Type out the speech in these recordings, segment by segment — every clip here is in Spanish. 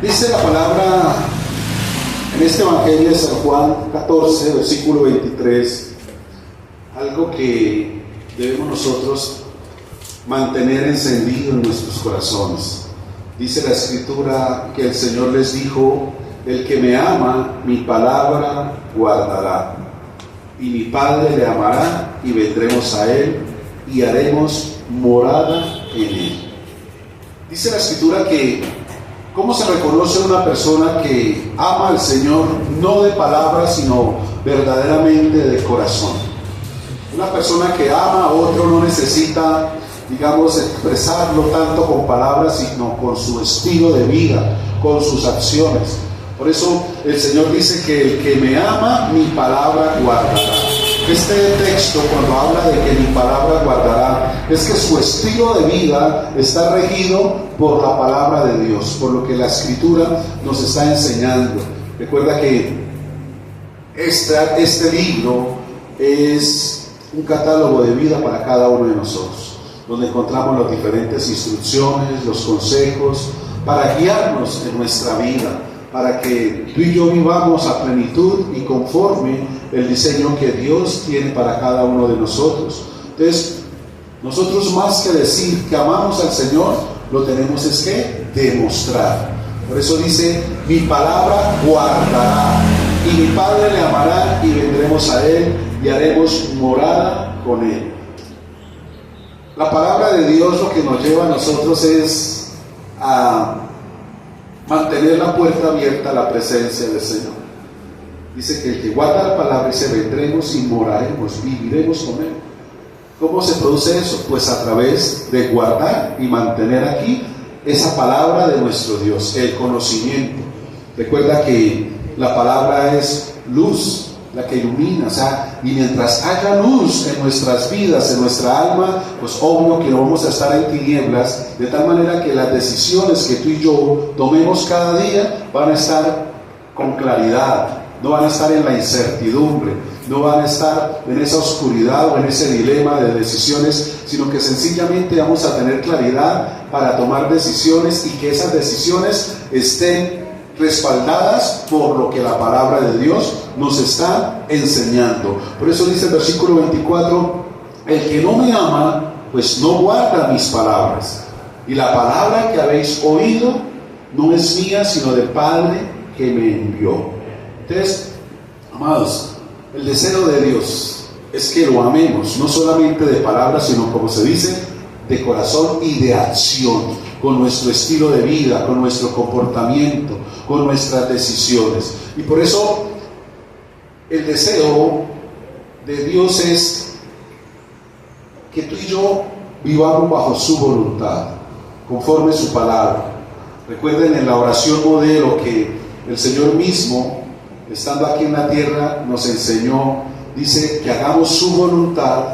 Dice la palabra en este Evangelio de San Juan 14, versículo 23, algo que debemos nosotros mantener encendido en nuestros corazones. Dice la Escritura que el Señor les dijo: el que me ama, mi palabra guardará, y mi Padre le amará, y vendremos a él, y haremos morada en él. Dice la Escritura que ¿cómo se reconoce una persona que ama al Señor, no de palabras, sino verdaderamente de corazón? Una persona que ama a otro no necesita, digamos, expresarlo tanto con palabras, sino con su estilo de vida, con sus acciones. Por eso el Señor dice que el que me ama, mi palabra guardará. Este texto, cuando habla de que mi palabra guardará, es que su estilo de vida está regido por la palabra de Dios, por lo que la Escritura nos está enseñando. Recuerda que este libro es un catálogo de vida para cada uno de nosotros, donde encontramos las diferentes instrucciones, los consejos, para guiarnos en nuestra vida, para que tú y yo vivamos a plenitud y conforme el diseño que Dios tiene para cada uno de nosotros. Entonces, nosotros más que decir que amamos al Señor, lo tenemos es que demostrar. Por eso dice: mi palabra guardará, y mi Padre le amará, y vendremos a él, y haremos morada con él. La palabra de Dios lo que nos lleva a nosotros es a mantener la puerta abierta a la presencia del Señor. Dice que el que guarda la palabra, dice, vendremos y moraremos, viviremos con él. ¿Cómo se produce eso? Pues a través de guardar y mantener aquí esa palabra de nuestro Dios, el conocimiento. Recuerda que la palabra es luz, la que ilumina, o sea, y mientras haya luz en nuestras vidas, en nuestra alma, pues obvio que no vamos a estar en tinieblas, de tal manera que las decisiones que tú y yo tomemos cada día van a estar con claridad, no van a estar en la incertidumbre, no van a estar en esa oscuridad o en ese dilema de decisiones, sino que sencillamente vamos a tener claridad para tomar decisiones, y que esas decisiones estén respaldadas por lo que la palabra de Dios nos está enseñando. Por eso dice el versículo 24: el que no me ama, pues no guarda mis palabras, y la palabra que habéis oído no es mía, sino del Padre que me envió. Entonces, amados, el deseo de Dios es que lo amemos, no solamente de palabras, sino, como se dice, de corazón y de acción, con nuestro estilo de vida, con nuestro comportamiento, con nuestras decisiones. Y por eso el deseo de Dios es que tú y yo vivamos bajo su voluntad, conforme su palabra. Recuerden en la oración modelo que el Señor mismo, estando aquí en la tierra, nos enseñó. Dice que hagamos su voluntad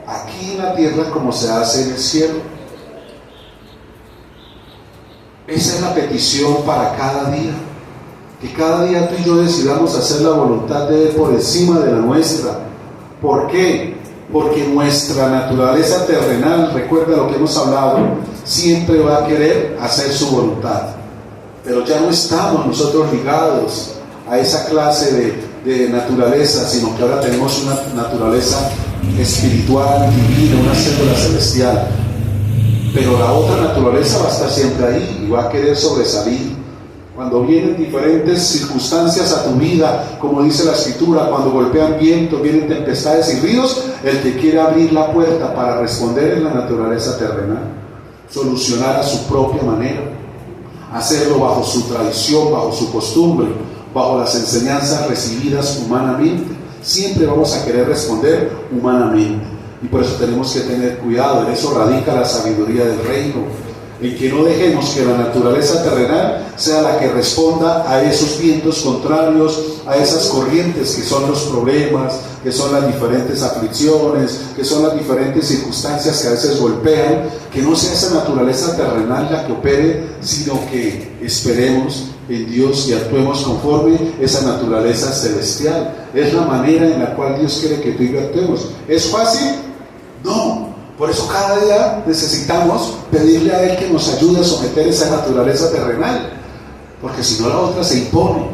aquí en la tierra como se hace en el cielo. Esa es la petición para cada día, que cada día tú y yo decidamos hacer la voluntad de Él por encima de la nuestra. ¿Por qué? Porque nuestra naturaleza terrenal, recuerda lo que hemos hablado, siempre va a querer hacer su voluntad, pero ya no estamos nosotros ligados a esa clase de naturaleza, sino que ahora tenemos una naturaleza espiritual, divina, una célula celestial. Pero la otra naturaleza va a estar siempre ahí y va a querer sobresalir. Cuando vienen diferentes circunstancias a tu vida, como dice la Escritura, cuando golpean vientos, vienen tempestades y ríos, el que quiere abrir la puerta para responder en la naturaleza terrenal, solucionar a su propia manera, hacerlo bajo su tradición, bajo su costumbre, bajo las enseñanzas recibidas humanamente. Siempre vamos a querer responder humanamente. Y por eso tenemos que tener cuidado. En eso radica la sabiduría del reino, en que no dejemos que la naturaleza terrenal sea la que responda a esos vientos contrarios, a esas corrientes que son los problemas, que son las diferentes aflicciones, que son las diferentes circunstancias que a veces golpean. Que no sea esa naturaleza terrenal la que opere, sino que esperemos en Dios y actuemos conforme esa naturaleza celestial. Es la manera en la cual Dios quiere que tú y yo actuemos. ¿Es fácil? No. Por eso cada día necesitamos pedirle a Él que nos ayude a someter esa naturaleza terrenal. porque si no la otra se impone,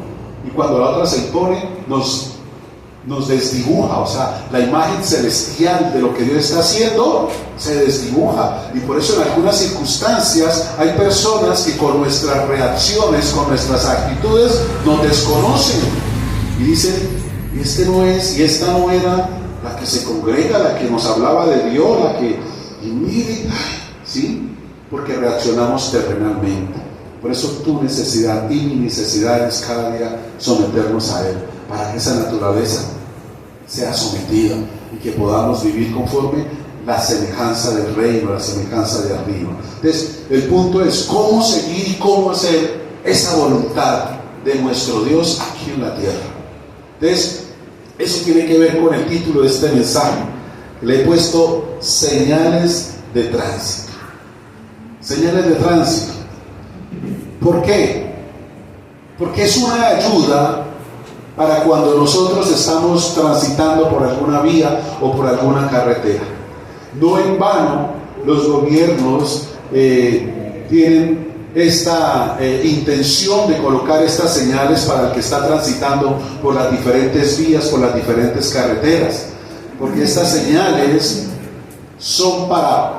y cuando la otra se impone nos desdibuja, o sea, la imagen celestial de lo que Dios está haciendo se desdibuja. Y por eso en algunas circunstancias hay personas que con nuestras reacciones, con nuestras actitudes nos desconocen y dicen, y este no es, y esta no era la que se congrega, la que nos hablaba de Dios, la que, y miren, ¿sí? Porque reaccionamos terrenalmente. Por eso tu necesidad y mi necesidad es cada día someternos a Él, para que esa naturaleza sea sometida y que podamos vivir conforme la semejanza del reino, la semejanza de arriba. Entonces, el punto es cómo seguir y cómo hacer esa voluntad de nuestro Dios aquí en la tierra. Entonces, eso tiene que ver con el título de este mensaje. Le he puesto señales de tránsito. Señales de tránsito. ¿Por qué? Porque es una ayuda para cuando nosotros estamos transitando por alguna vía o por alguna carretera. No en vano los gobiernos tienen esta intención de colocar estas señales para el que está transitando por las diferentes vías, por las diferentes carreteras, porque estas señales son para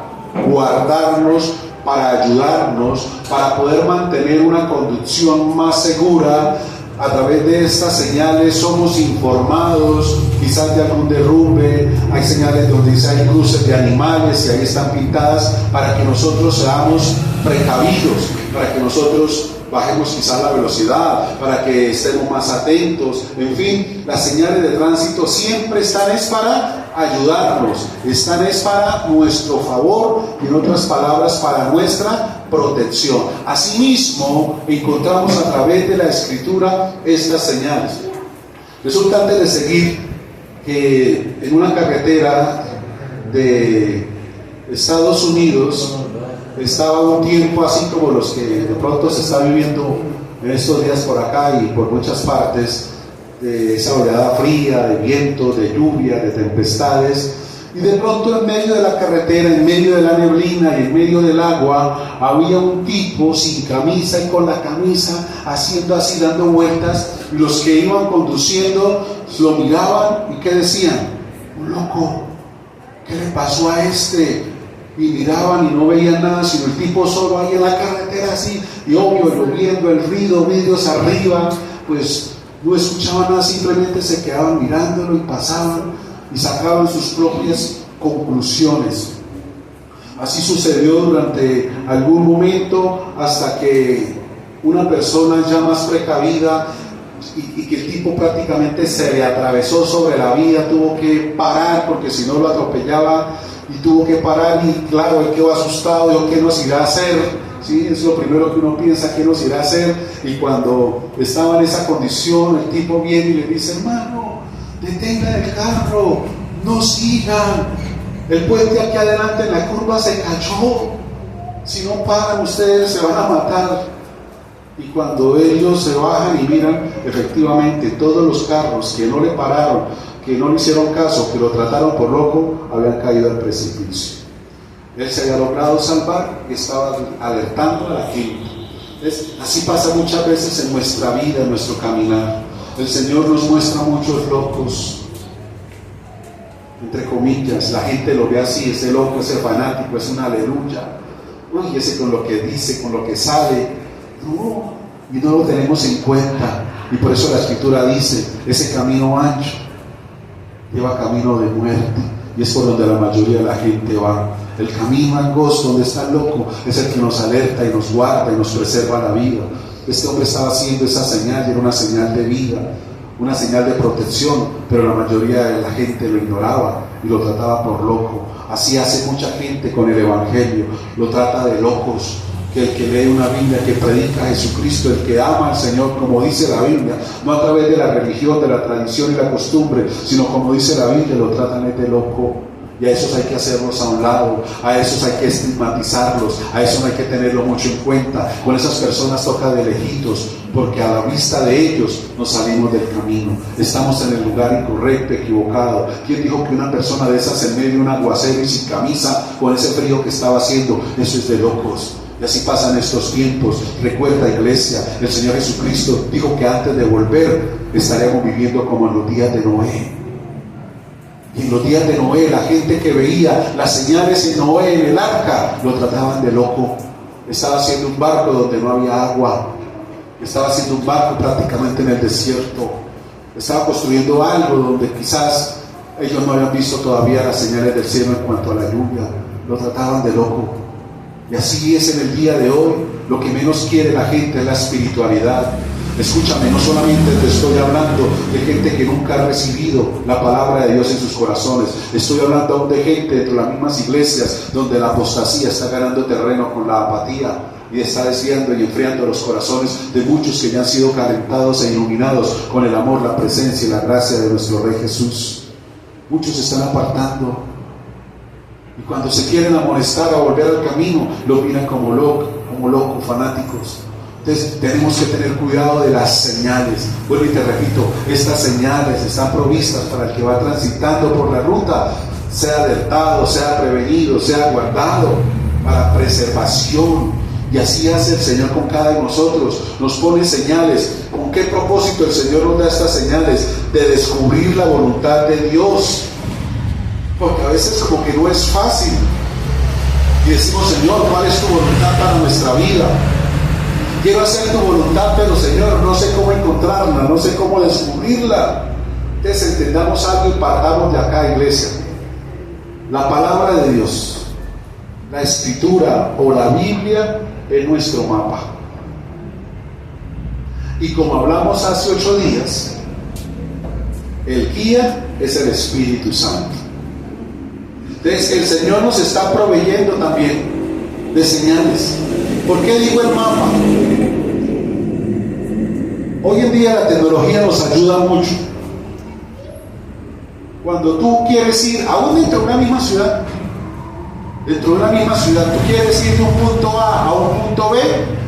guardarnos, para ayudarnos, para poder mantener una conducción más segura. A través de estas señales somos informados quizás de algún derrumbe. Hay señales donde dice hay cruces de animales y ahí están pintadas para que nosotros seamos precavidos, para que nosotros bajemos quizás la velocidad, para que estemos más atentos. En fin, las señales de tránsito siempre están es para ayudarnos, están es para nuestro favor y en otras palabras para nuestra protección. Asimismo, encontramos a través de la Escritura estas señales. Resulta antes de seguir que en una carretera de Estados Unidos estaba un tiempo así como los que de pronto se está viviendo en estos días por acá y por muchas partes, de esa oleada fría, de viento, de lluvia, de tempestades, y de pronto en medio de la carretera, en medio de la neblina y en medio del agua, había un tipo sin camisa y con la camisa haciendo así, dando vueltas, y los que iban conduciendo lo miraban y ¿qué decían? Un loco, ¿qué le pasó a este? Y miraban y no veían nada, sino el tipo solo ahí en la carretera así, y obvio, lloviendo, el ruido, vidrios arriba, pues no escuchaban nada, simplemente se quedaban mirándolo y pasaban y sacaban sus propias conclusiones. Así sucedió durante algún momento hasta que una persona ya más precavida y que el tipo prácticamente se le atravesó sobre la vía, tuvo que parar porque si no lo atropellaba y tuvo que parar y claro, él quedó asustado, dijo, ¿qué nos irá a hacer? ¿Sí? Es lo primero que uno piensa, ¿qué nos irá a hacer? Y cuando estaba en esa condición, el tipo viene y le dice, hermano, detengan el carro, no sigan, el puente aquí adelante en la curva se cayó, si no paran ustedes se van a matar. Y cuando ellos se bajan y miran, efectivamente todos los carros que no le pararon, que no le hicieron caso, que lo trataron por loco, habían caído al precipicio. Él se había logrado salvar y estaba alertando a la gente. Así pasa muchas veces en nuestra vida, en nuestro caminar. El Señor nos muestra muchos locos, entre comillas, la gente lo ve así, ese loco, ese fanático, es una aleluya. Uy, ese con lo que dice, con lo que sale, no, y no lo tenemos en cuenta. Y por eso la Escritura dice, ese camino ancho lleva camino de muerte, y es por donde la mayoría de la gente va. El camino angosto donde está el loco es el que nos alerta y nos guarda y nos preserva la vida. Este hombre estaba haciendo esa señal y era una señal de vida, una señal de protección, pero la mayoría de la gente lo ignoraba y lo trataba por loco. Así hace mucha gente con el Evangelio, lo trata de locos. Que el que lee una Biblia, que predica a Jesucristo, el que ama al Señor, como dice la Biblia, no a través de la religión, de la tradición y la costumbre, sino como dice la Biblia, lo tratan de loco. Y a esos hay que hacerlos a un lado, a esos hay que estigmatizarlos, a esos hay que tenerlo mucho en cuenta. Con esas personas toca de lejitos, porque a la vista de ellos nos salimos del camino. Estamos en el lugar incorrecto, equivocado. ¿Quién dijo que una persona de esas en medio de un aguacero y sin camisa, con ese frío que estaba haciendo, eso es de locos? Y así pasan estos tiempos. Recuerda, iglesia, el Señor Jesucristo dijo que antes de volver estaríamos viviendo como en los días de Noé. Y en los días de Noé, la gente que veía las señales en Noé, en el arca, lo trataban de loco. Estaba haciendo un barco donde no había agua. Estaba haciendo un barco prácticamente en el desierto. Estaba construyendo algo donde quizás ellos no habían visto todavía las señales del cielo en cuanto a la lluvia. Lo trataban de loco. Y así es en el día de hoy. Lo que menos quiere la gente es la espiritualidad. Escúchame, no solamente te estoy hablando de gente que nunca ha recibido la palabra de Dios en sus corazones. Estoy hablando aún de gente dentro de las mismas iglesias donde la apostasía está ganando terreno con la apatía y está desviando y enfriando los corazones de muchos que ya han sido calentados e iluminados con el amor, la presencia y la gracia de nuestro Rey Jesús. Muchos se están apartando. Y cuando se quieren amonestar a volver al camino, lo miran como locos, fanáticos. Entonces tenemos que tener cuidado de las señales. Vuelvo y te repito, estas señales están provistas para el que va transitando por la ruta, sea alertado, sea prevenido, sea guardado, para preservación. Y así hace el Señor con cada uno de nosotros. Nos pone señales. ¿Con qué propósito el Señor nos da estas señales? De descubrir la voluntad de Dios. Porque a veces como que no es fácil. Y decimos, Señor, ¿cuál es tu voluntad para nuestra vida? Quiero hacer tu voluntad, pero Señor, no sé cómo encontrarla, no sé cómo descubrirla. Entonces entendamos algo y partamos de acá, iglesia. La palabra de Dios, la Escritura o la Biblia es nuestro mapa. Y como hablamos hace 8 días, el guía es el Espíritu Santo. Entonces el Señor nos está proveyendo también de señales. ¿Por qué digo el mapa? Hoy en día la tecnología nos ayuda mucho. Cuando tú quieres ir, aún dentro de una misma ciudad, tú quieres ir de un punto A a un punto B,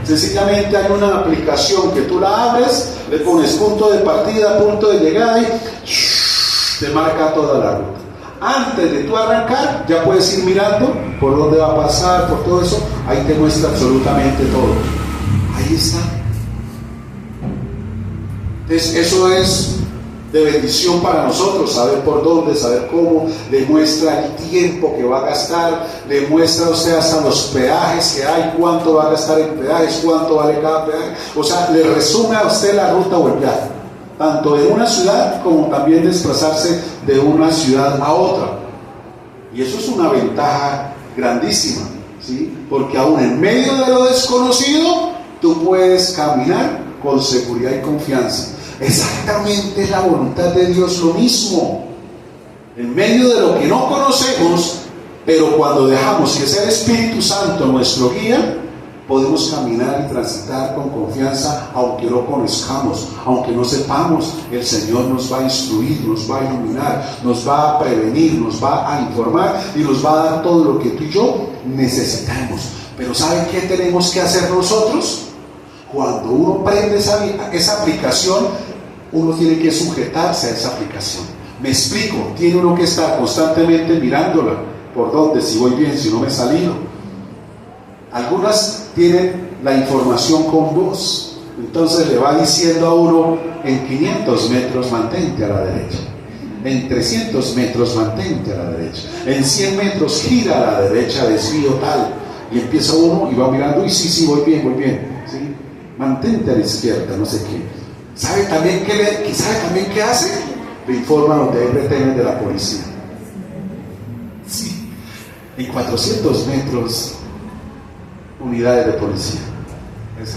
sencillamente hay una aplicación que tú la abres, le pones punto de partida, punto de llegada y te marca toda la ruta. Antes de tú arrancar, ya puedes ir mirando por dónde va a pasar, por todo eso. Ahí te muestra absolutamente todo. Ahí está. Entonces, eso es de bendición para nosotros, saber por dónde, saber cómo. Le muestra el tiempo que va a gastar, le muestra a usted hasta los peajes que hay, cuánto va a gastar en peajes, cuánto vale cada peaje. O sea, le resume a usted la ruta o el viaje, tanto de una ciudad como también desplazarse de una ciudad a otra. Y eso es una ventaja grandísima, ¿sí? Porque aún en medio de lo desconocido, tú puedes caminar con seguridad y confianza. Exactamente es la voluntad de Dios lo mismo. En medio de lo que no conocemos, pero cuando dejamos que sea el Espíritu Santo nuestro guía, podemos caminar y transitar con confianza, aunque no conozcamos, aunque no sepamos. El Señor nos va a instruir, nos va a iluminar, nos va a prevenir, nos va a informar y nos va a dar todo lo que tú y yo necesitamos. Pero ¿saben qué tenemos que hacer nosotros? Cuando uno prende esa aplicación, uno tiene que sujetarse a esa aplicación. Me explico, tiene uno que estar constantemente mirándola, por dónde, si voy bien, si no me he salido. Algunas tienen la información con voz, entonces le va diciendo a uno: en 500 metros mantente a la derecha, en 300 metros mantente a la derecha, en 100 metros gira a la derecha, desvío tal, y empieza uno y va mirando, y sí, voy bien, ¿sí? Mantente a la izquierda, no sé qué. ¿Sabe también qué hace? Le informa donde hay retenes de la policía. Sí, en 400 metros unidades de policía.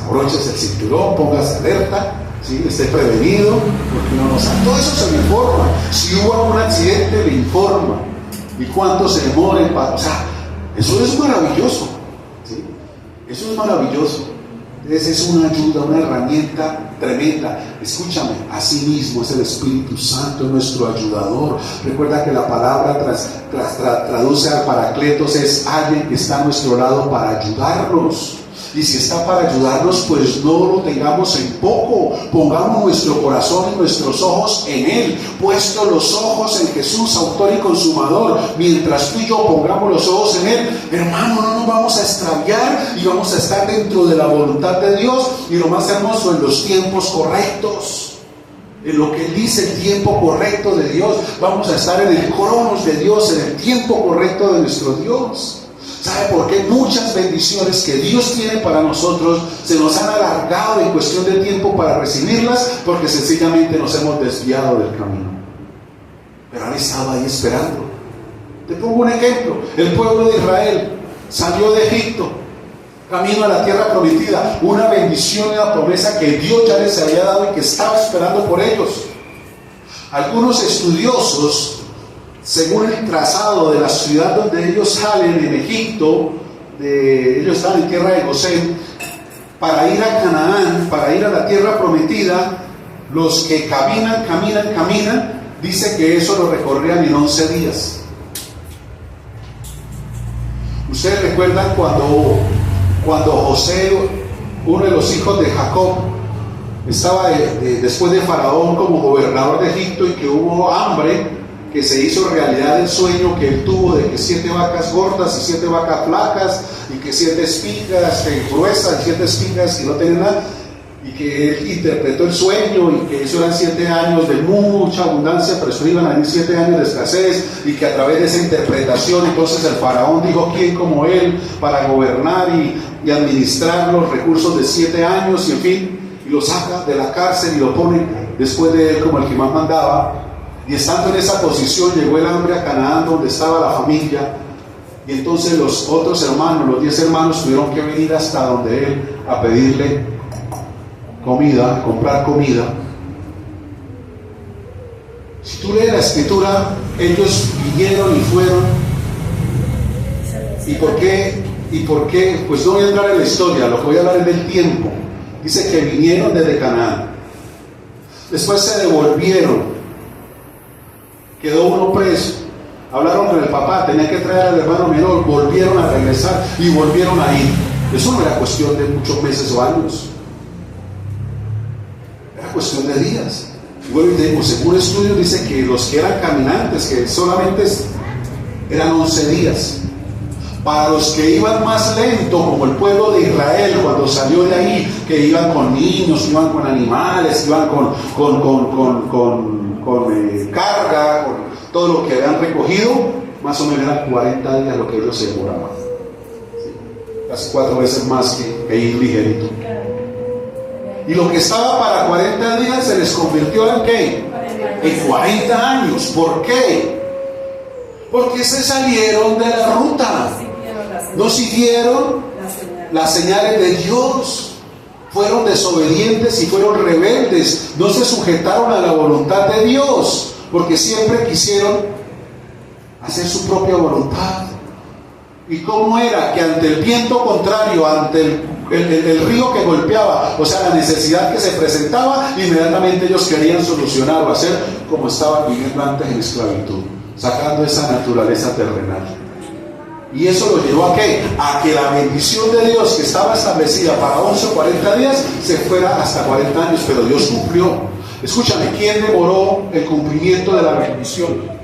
Abroches el cinturón, póngase alerta, ¿sí? Esté prevenido, porque uno no sabe. Todo eso se le informa. Si hubo algún accidente, le informa. ¿Y cuánto se demora en pasar? O sea, eso es maravilloso, ¿sí? Eso es maravilloso. Entonces es una ayuda, una herramienta tremenda. Escúchame, así mismo es el Espíritu Santo, nuestro ayudador. Recuerda que la palabra traduce al Paracletos, es alguien que está a nuestro lado para ayudarnos. Y si está para ayudarnos, pues no lo tengamos en poco. Pongamos nuestro corazón y nuestros ojos en Él. Puesto los ojos en Jesús, autor y consumador. Mientras tú y yo pongamos los ojos en Él, hermano, no nos vamos a extraviar y vamos a estar dentro de la voluntad de Dios. Y lo más hermoso, en los tiempos correctos. En lo que Él dice, el tiempo correcto de Dios. Vamos a estar en el cronos de Dios, en el tiempo correcto de nuestro Dios. ¿Sabe por qué? Muchas bendiciones que Dios tiene para nosotros se nos han alargado en cuestión de tiempo para recibirlas, porque sencillamente nos hemos desviado del camino. Pero han estado ahí esperando. Te pongo un ejemplo. El pueblo de Israel salió de Egipto, camino a la tierra prometida, una bendición y una promesa que Dios ya les había dado y que estaba esperando por ellos. Algunos estudiosos, según el trazado de la ciudad donde ellos salen en Egipto, ellos están en tierra de Gosén, para ir a Canaán, para ir a la tierra prometida, los que caminan, dice que eso lo recorrían en 11 días. Ustedes recuerdan cuando José, uno de los hijos de Jacob, estaba después de Faraón como gobernador de Egipto, y que hubo hambre, que se hizo realidad el sueño que él tuvo de que 7 vacas gordas y 7 vacas flacas, y que 7 espigas gruesas y 7 espigas que no tenían nada, y que él interpretó el sueño, y que eso eran 7 años de mucha abundancia, pero después iban a venir 7 años de escasez, y que a través de esa interpretación entonces el faraón dijo: ¿quién como él para gobernar y administrar los recursos de 7 años? Y en fin, y lo saca de la cárcel y lo pone después de él como el que más mandaba. Y estando en esa posición, llegó el hambre a Canaán, donde estaba la familia. Y entonces los otros hermanos, los 10 hermanos, tuvieron que venir hasta donde él a pedirle comida, comprar comida. Si tú lees la escritura, ellos vinieron y fueron. ¿Y por qué? Pues no voy a entrar en la historia, lo que voy a hablar es del tiempo. Dice que vinieron desde Canaán. Después se devolvieron. Quedó uno preso. Hablaron con el papá, tenía que traer al hermano menor, volvieron a regresar y volvieron a ir. Eso no era cuestión de muchos meses o años, era cuestión de días. Y bueno, según estudios dice que los que eran caminantes, que solamente eran 11 días. Para los que iban más lento, como el pueblo de Israel cuando salió de ahí, que iban con niños, iban con animales, iban con carga, con todo lo que habían recogido, más o menos eran 40 días lo que ellos se demoraban. ¿Sí? Casi 4 veces más que ir ligerito. Y lo que estaba para 40 días se les convirtió en ¿qué? En 40 años. ¿Por qué? Porque se salieron de la ruta. No siguieron las señales de Dios. Fueron desobedientes y fueron rebeldes. No se sujetaron a la voluntad de Dios, porque siempre quisieron hacer su propia voluntad. ¿Y cómo era? Que ante el viento contrario, ante el río que golpeaba, o sea, la necesidad que se presentaba, inmediatamente ellos querían solucionar o hacer como estaban viviendo antes en esclavitud, sacando esa naturaleza terrenal. ¿Y eso lo llevó a qué? A que la bendición de Dios, que estaba establecida para 11 o 40 días, se fuera hasta 40 años, pero Dios cumplió. Escúchame, ¿quién demoró el cumplimiento de la bendición?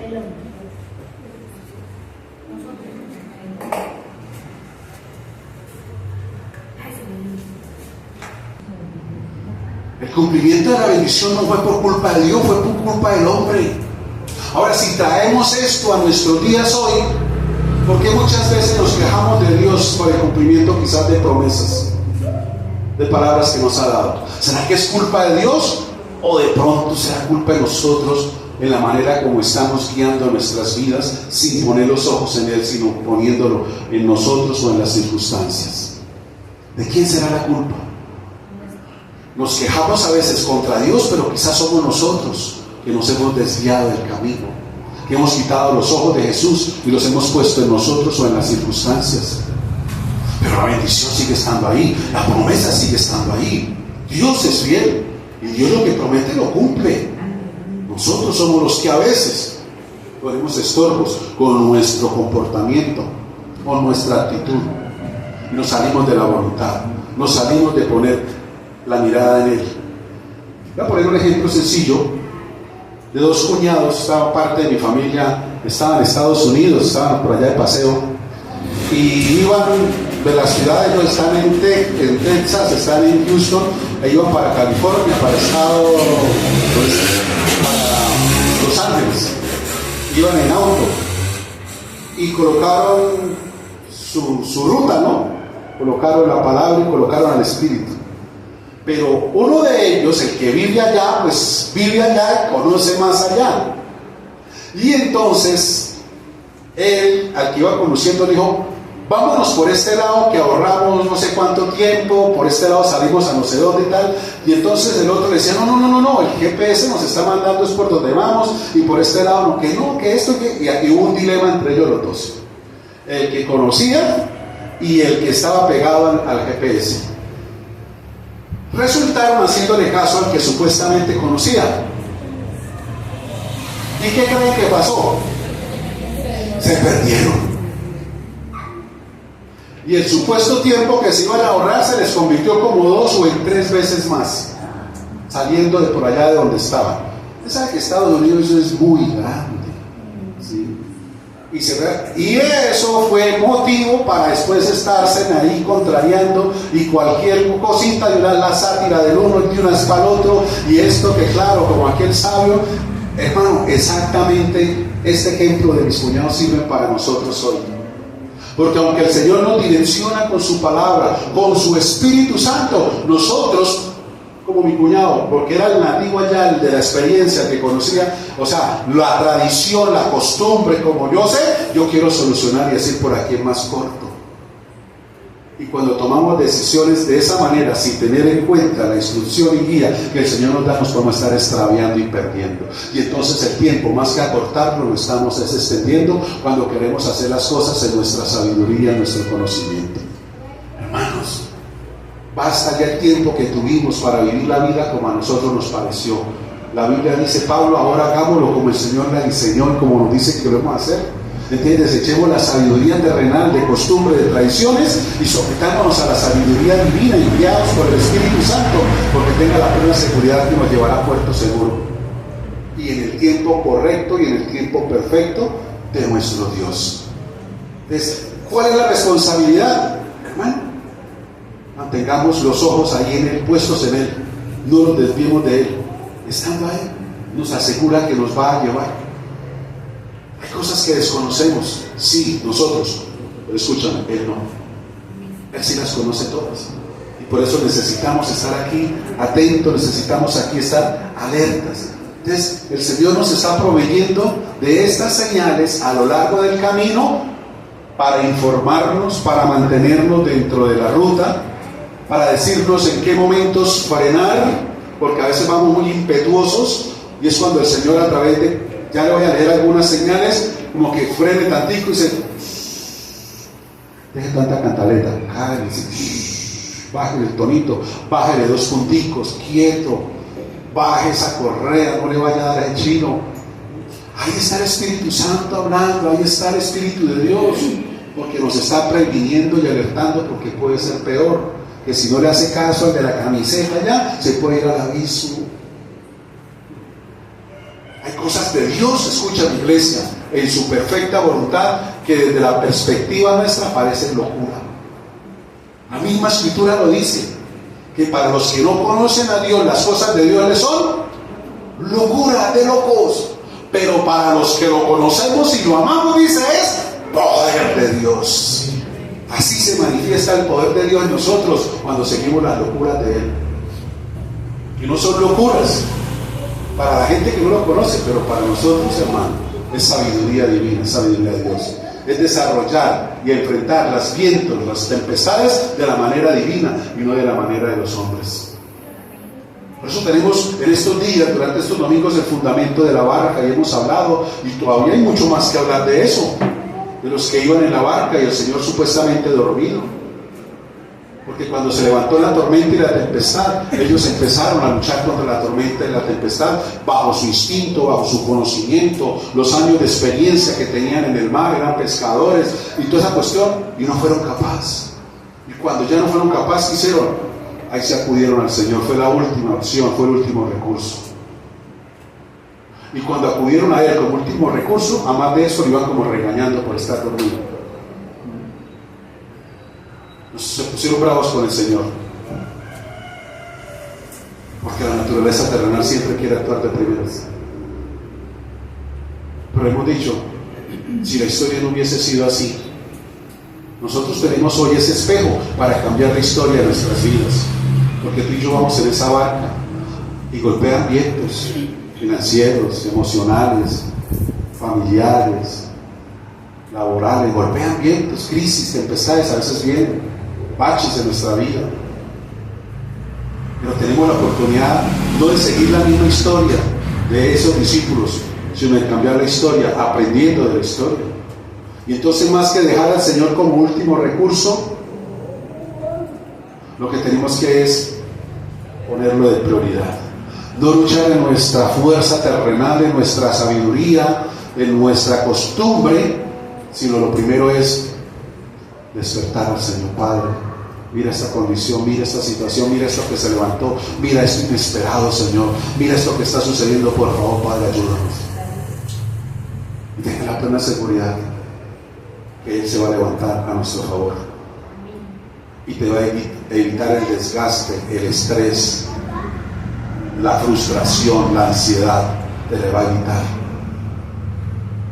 El cumplimiento de la bendición no fue por culpa de Dios, fue por culpa del hombre. Ahora, si traemos esto a nuestros días hoy, ¿por qué muchas veces nos quejamos de Dios por el cumplimiento quizás de promesas, de palabras que nos ha dado? ¿Será que es culpa de Dios? ¿O de pronto será culpa de nosotros en la manera como estamos guiando nuestras vidas sin poner los ojos en Él, sino poniéndolo en nosotros o en las circunstancias? ¿De quién será la culpa? Nos quejamos a veces contra Dios, pero quizás somos nosotros que nos hemos desviado del camino, que hemos quitado los ojos de Jesús y los hemos puesto en nosotros o en las circunstancias. Pero la bendición sigue estando ahí, la promesa sigue estando ahí. Dios es fiel y Dios lo que promete lo cumple. Nosotros somos los que a veces ponemos estorbos con nuestro comportamiento, con nuestra actitud, y nos salimos de la voluntad. nos salimos de poner la mirada en Él. Voy a poner un ejemplo sencillo de dos cuñados. Estaba parte de mi familia, estaban en Estados Unidos, estaban por allá de paseo, y iban de la ciudad, ellos están en Texas, están en Houston, e iban para California, para para Los Ángeles. Iban en auto y colocaron su ruta, ¿no? Colocaron la palabra y colocaron al Espíritu. Pero uno de ellos, el que vive allá, pues vive allá y conoce más allá. Y entonces, él, al que iba conduciendo, dijo: vámonos por este lado que ahorramos no sé cuánto tiempo, por este lado salimos a no sé dónde y tal. Y entonces el otro le decía: no, el GPS nos está mandando es por donde vamos, y por este lado que esto, y aquí hubo un dilema entre ellos los dos. El que conocía y el que estaba pegado al GPS. Resultaron haciéndole caso al que supuestamente conocía. ¿Y qué creen que pasó? Se perdieron. Y el supuesto tiempo que se iban a ahorrar se les convirtió como 2 o en 3 veces más, saliendo de por allá de donde estaban. Usted sabe que Estados Unidos es muy grande, ¿sí? Y eso fue motivo para después estarse ahí contrariando, y cualquier cosita, y la sátira del uno y unas para el otro, y esto que claro, como aquel sabio. Hermano, exactamente este ejemplo de mis cuñados sirve para nosotros hoy. Porque aunque el Señor nos direcciona con su palabra, con su Espíritu Santo, nosotros, como mi cuñado, porque era el nativo allá, el de la experiencia que conocía, o sea, la tradición, la costumbre, como yo sé, yo quiero solucionar y decir por aquí es más corto. Y cuando tomamos decisiones de esa manera, sin tener en cuenta la instrucción y guía que el Señor nos da, nos podemos estar extraviando y perdiendo. Y entonces el tiempo, más que acortarlo, lo estamos extendiendo cuando queremos hacer las cosas en nuestra sabiduría, en nuestro conocimiento. Hermanos, basta ya el tiempo que tuvimos para vivir la vida como a nosotros nos pareció. La Biblia dice: Pablo, ahora hagámoslo como el Señor la diseñó y como nos dice que lo vamos a hacer. ¿Entiendes? Echemos la sabiduría terrenal de costumbre, de tradiciones, y sometámonos a la sabiduría divina y guiados por el Espíritu Santo, porque tenga la plena seguridad que nos llevará a puerto seguro, y en el tiempo correcto y en el tiempo perfecto de nuestro Dios. Entonces, ¿cuál es la responsabilidad, hermano? Mantengamos los ojos ahí en Él, puestos en Él, no nos desviemos de Él. Estando ahí, nos asegura que nos va a llevar. Hay cosas que desconocemos, sí, nosotros, pero escúchame, Él no. Él sí las conoce todas. Y por eso necesitamos estar aquí atentos, necesitamos aquí estar alertas. Entonces, el Señor nos está proveyendo de estas señales a lo largo del camino para informarnos, para mantenernos dentro de la ruta, para decirnos en qué momentos frenar, porque a veces vamos muy impetuosos, y es cuando el Señor, a través de, ya le voy a leer algunas señales, como que frene tantico y dice: deje tanta cantaleta, bájale el tonito, bájale 2 punticos, quieto, baje esa correa, no le vaya a dar el chino. Ahí está el Espíritu Santo hablando, ahí está el Espíritu de Dios, porque nos está previniendo y alertando, porque puede ser peor, que si no le hace caso al de la camiseta ya, se puede ir al abismo. Hay cosas de Dios, escucha mi iglesia, en su perfecta voluntad, que desde la perspectiva nuestra parecen locura. La misma Escritura lo dice, que para los que no conocen a Dios, las cosas de Dios les son locura de locos, pero para los que lo conocemos y lo amamos, dice, es poder de Dios. Así se manifiesta el poder de Dios en nosotros cuando seguimos las locuras de Él. Y no son locuras para la gente que no lo conoce, pero para nosotros, hermano, es sabiduría divina, es sabiduría de Dios. Es desarrollar y enfrentar los vientos, las tempestades de la manera divina y no de la manera de los hombres. Por eso tenemos en estos días, durante estos domingos, el fundamento de la barca, y hemos hablado, y todavía hay mucho más que hablar de eso, de los que iban en la barca y el Señor supuestamente dormido. Porque cuando se levantó la tormenta y la tempestad, ellos empezaron a luchar contra la tormenta y la tempestad bajo su instinto, bajo su conocimiento, los años de experiencia que tenían en el mar, eran pescadores y toda esa cuestión, y no fueron capaces. Y cuando ya no fueron capaces, ¿qué hicieron? Ahí se acudieron al Señor. Fue la última opción, fue el último recurso. Y cuando acudieron a Él como último recurso, a más de eso lo iban como regañando por estar dormido. Se pusieron bravos con el Señor. Porque la naturaleza terrenal siempre quiere actuar de primeras. Pero hemos dicho, si la historia no hubiese sido así, nosotros tenemos hoy ese espejo para cambiar la historia de nuestras vidas. Porque tú y yo vamos en esa barca y golpean vientos financieros, emocionales, familiares, laborales, golpean vientos, crisis, tempestades, a veces vienen, baches en nuestra vida. Pero tenemos la oportunidad no de seguir la misma historia de esos discípulos, sino de cambiar la historia, aprendiendo de la historia. Y entonces, más que dejar al Señor como último recurso, lo que tenemos que es ponerlo de prioridad. No luchar en nuestra fuerza terrenal, en nuestra sabiduría, en nuestra costumbre, sino lo primero es despertar al Señor. Padre, mira esta condición, mira esta situación, mira esto que se levantó, mira esto inesperado, Señor, mira esto que está sucediendo, por favor, Padre, ayúdanos. Y tenga la plena seguridad que Él se va a levantar a nuestro favor y te va a evitar el desgaste, el estrés, la frustración, la ansiedad, te le va a evitar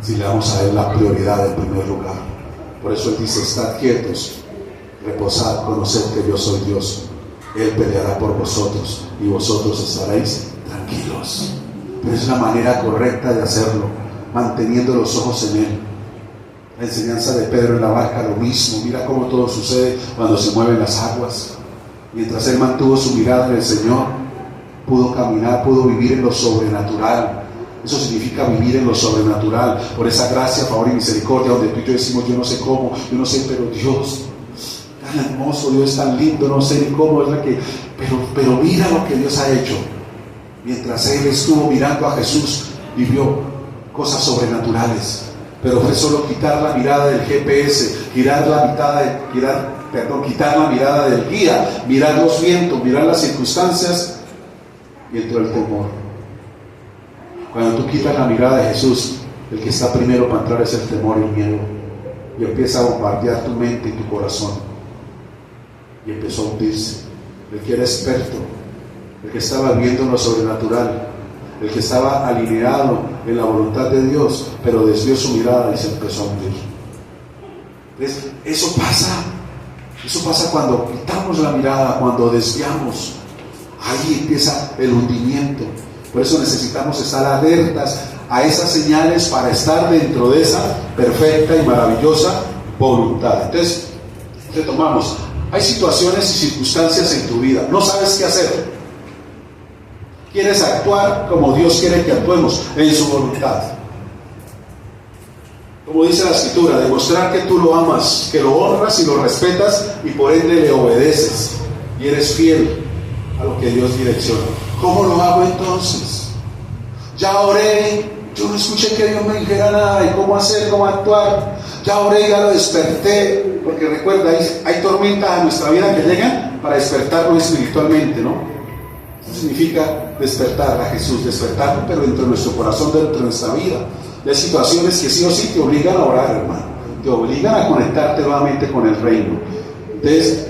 si le damos a Él la prioridad en primer lugar. Por eso Él dice: estad quietos, reposad, conoced que yo soy Dios. Él peleará por vosotros y vosotros estaréis tranquilos. Pero es la manera correcta de hacerlo, manteniendo los ojos en Él. La enseñanza de Pedro en la barca, lo mismo. Mira cómo todo sucede cuando se mueven las aguas. Mientras él mantuvo su mirada en el Señor, pudo caminar, pudo vivir en lo sobrenatural. Eso significa vivir en lo sobrenatural, por esa gracia, favor y misericordia, donde tú y yo decimos: yo no sé cómo, yo no sé, pero Dios tan hermoso, Dios tan lindo, no sé ni cómo es la que, pero mira lo que Dios ha hecho. Mientras él estuvo mirando a Jesús, vivió cosas sobrenaturales. Pero fue solo quitar la mirada del GPS, quitar la mirada del guía, mirar los vientos, mirar las circunstancias, y entró el temor. Cuando tú quitas la mirada de Jesús, el que está primero para entrar es el temor y el miedo, y empieza a bombardear tu mente y tu corazón, y empezó a hundirse. El que era experto, el que estaba viviendo lo sobrenatural, el que estaba alineado en la voluntad de Dios, pero desvió su mirada y se empezó a hundir. Entonces, eso pasa cuando quitamos la mirada, cuando desviamos. Ahí empieza el hundimiento. Por eso necesitamos estar alertas a esas señales para estar dentro de esa perfecta y maravillosa voluntad. Entonces, retomamos. Hay situaciones y circunstancias en tu vida, no sabes qué hacer. Quieres actuar como Dios quiere que actuemos, en su voluntad. Como dice la Escritura, demostrar que tú lo amas, que lo honras y lo respetas, y por ende le obedeces y eres fiel a lo que Dios direcciona. ¿Cómo lo hago entonces? Ya oré, yo no escuché que Dios me dijera nada de cómo hacer, cómo actuar. Ya oré, ya lo desperté, porque recuerda, hay tormentas en nuestra vida que llegan para despertarnos espiritualmente, ¿no? Eso significa despertar a Jesús, despertarlo, pero dentro de nuestro corazón, dentro de nuestra vida. Hay situaciones que sí o sí te obligan a orar, hermano, te obligan a conectarte nuevamente con el reino. Entonces,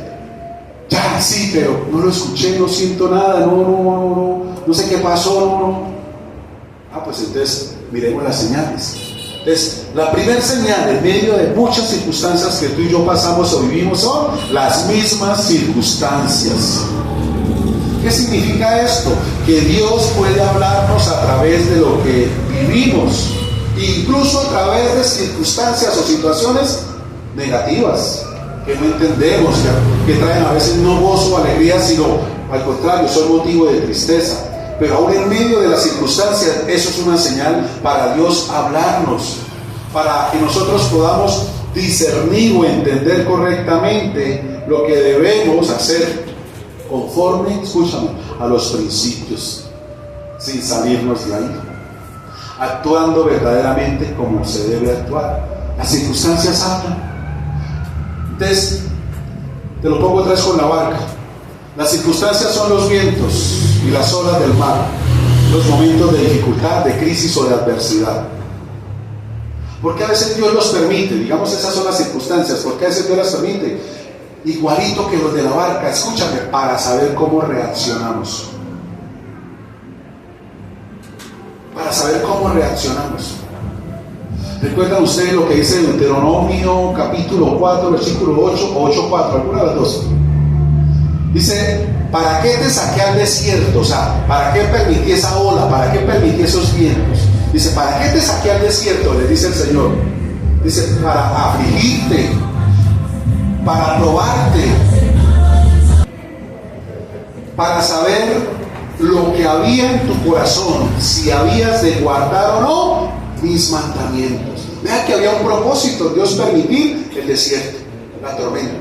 ya sí, pero no lo escuché, no siento nada, no sé qué pasó, pues entonces miremos las señales. Entonces, la primera señal en medio de muchas circunstancias que tú y yo pasamos o vivimos son las mismas circunstancias. ¿Qué significa esto? Que Dios puede hablarnos a través de lo que vivimos, incluso a través de circunstancias o situaciones negativas que no entendemos, que traen a veces no gozo o alegría, sino al contrario, son motivo de tristeza. Pero aún en medio de las circunstancias, eso es una señal para Dios hablarnos, para que nosotros podamos discernir o entender correctamente lo que debemos hacer conforme, escúchame, a los principios, sin salirnos de ahí, actuando verdaderamente como se debe actuar. Las circunstancias hablan. Entonces, Te lo pongo otra vez con la barca. Las circunstancias son los vientos y las olas del mar, los momentos de dificultad, de crisis o de adversidad. ¿Por qué a veces Dios los permite? Digamos, esas son las circunstancias. ¿Por qué a veces Dios las permite? Igualito que los de la barca, escúchame, para saber cómo reaccionamos. Para saber cómo reaccionamos. ¿Recuerdan ustedes lo que dice Deuteronomio capítulo 4, versículo 8 o 8:4? Alguna de las dos. Dice, ¿para qué te saqué al desierto? O sea, ¿para qué permití esa ola? ¿Para qué permití esos vientos? Dice, ¿para qué te saqué al desierto? Le dice el Señor. Dice, para afligirte, para probarte, para saber lo que había en tu corazón, si habías de guardar o no mis mandamientos. Vea que había un propósito, Dios permitir el desierto, la tormenta.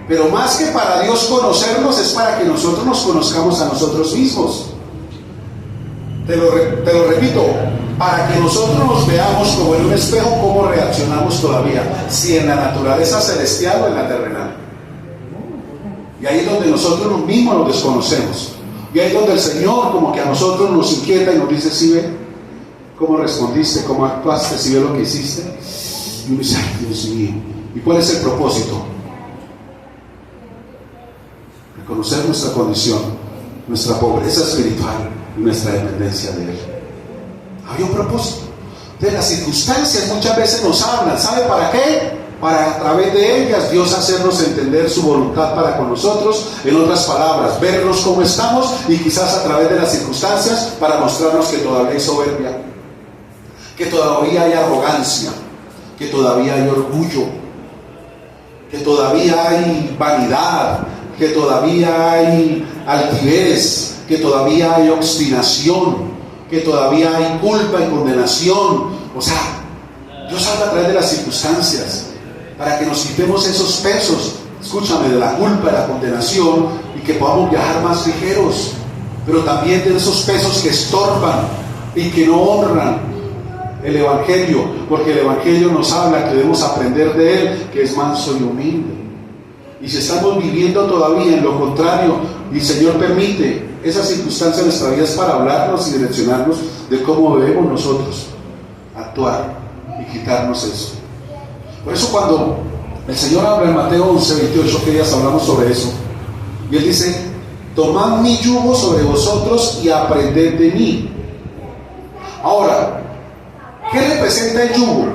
Pero más que para Dios conocernos, es para que nosotros nos conozcamos a nosotros mismos. Te lo repito, para que nosotros nos veamos como en un espejo cómo reaccionamos todavía, si en la naturaleza celestial o en la terrenal. Y ahí es donde nosotros mismos nos desconocemos. Y ahí es donde el Señor como que a nosotros nos inquieta y nos dice, ¿sí ve cómo respondiste, cómo actuaste, si ve lo que hiciste? Y uno dice, ay, Dios mío. ¿Y cuál es el propósito? Reconocer nuestra condición, nuestra pobreza espiritual y nuestra dependencia de Él. Había un propósito. De las circunstancias muchas veces nos hablan. ¿Sabe para qué? Para a través de ellas Dios hacernos entender su voluntad para con nosotros. En otras palabras, vernos cómo estamos y quizás a través de las circunstancias para mostrarnos que todavía hay soberbia, que todavía hay arrogancia, que todavía hay orgullo, que todavía hay vanidad, que todavía hay altivez, que todavía hay obstinación, que todavía hay culpa y condenación. O sea, Dios habla a través de las circunstancias para que nos quitemos esos pesos, escúchame, de la culpa, de la condenación, y que podamos viajar más ligeros, pero también de esos pesos que estorban y que no honran el Evangelio, porque el Evangelio nos habla que debemos aprender de Él, que es manso y humilde. Y si estamos viviendo todavía en lo contrario, y el Señor permite esas circunstancias en nuestra vida, es para hablarnos y direccionarnos de cómo debemos nosotros actuar y quitarnos eso. Por eso cuando el Señor habla en Mateo 11:28, que días hablamos sobre eso, y Él dice, tomad mi yugo sobre vosotros y aprended de mí. Ahora, ¿qué representa el yugo?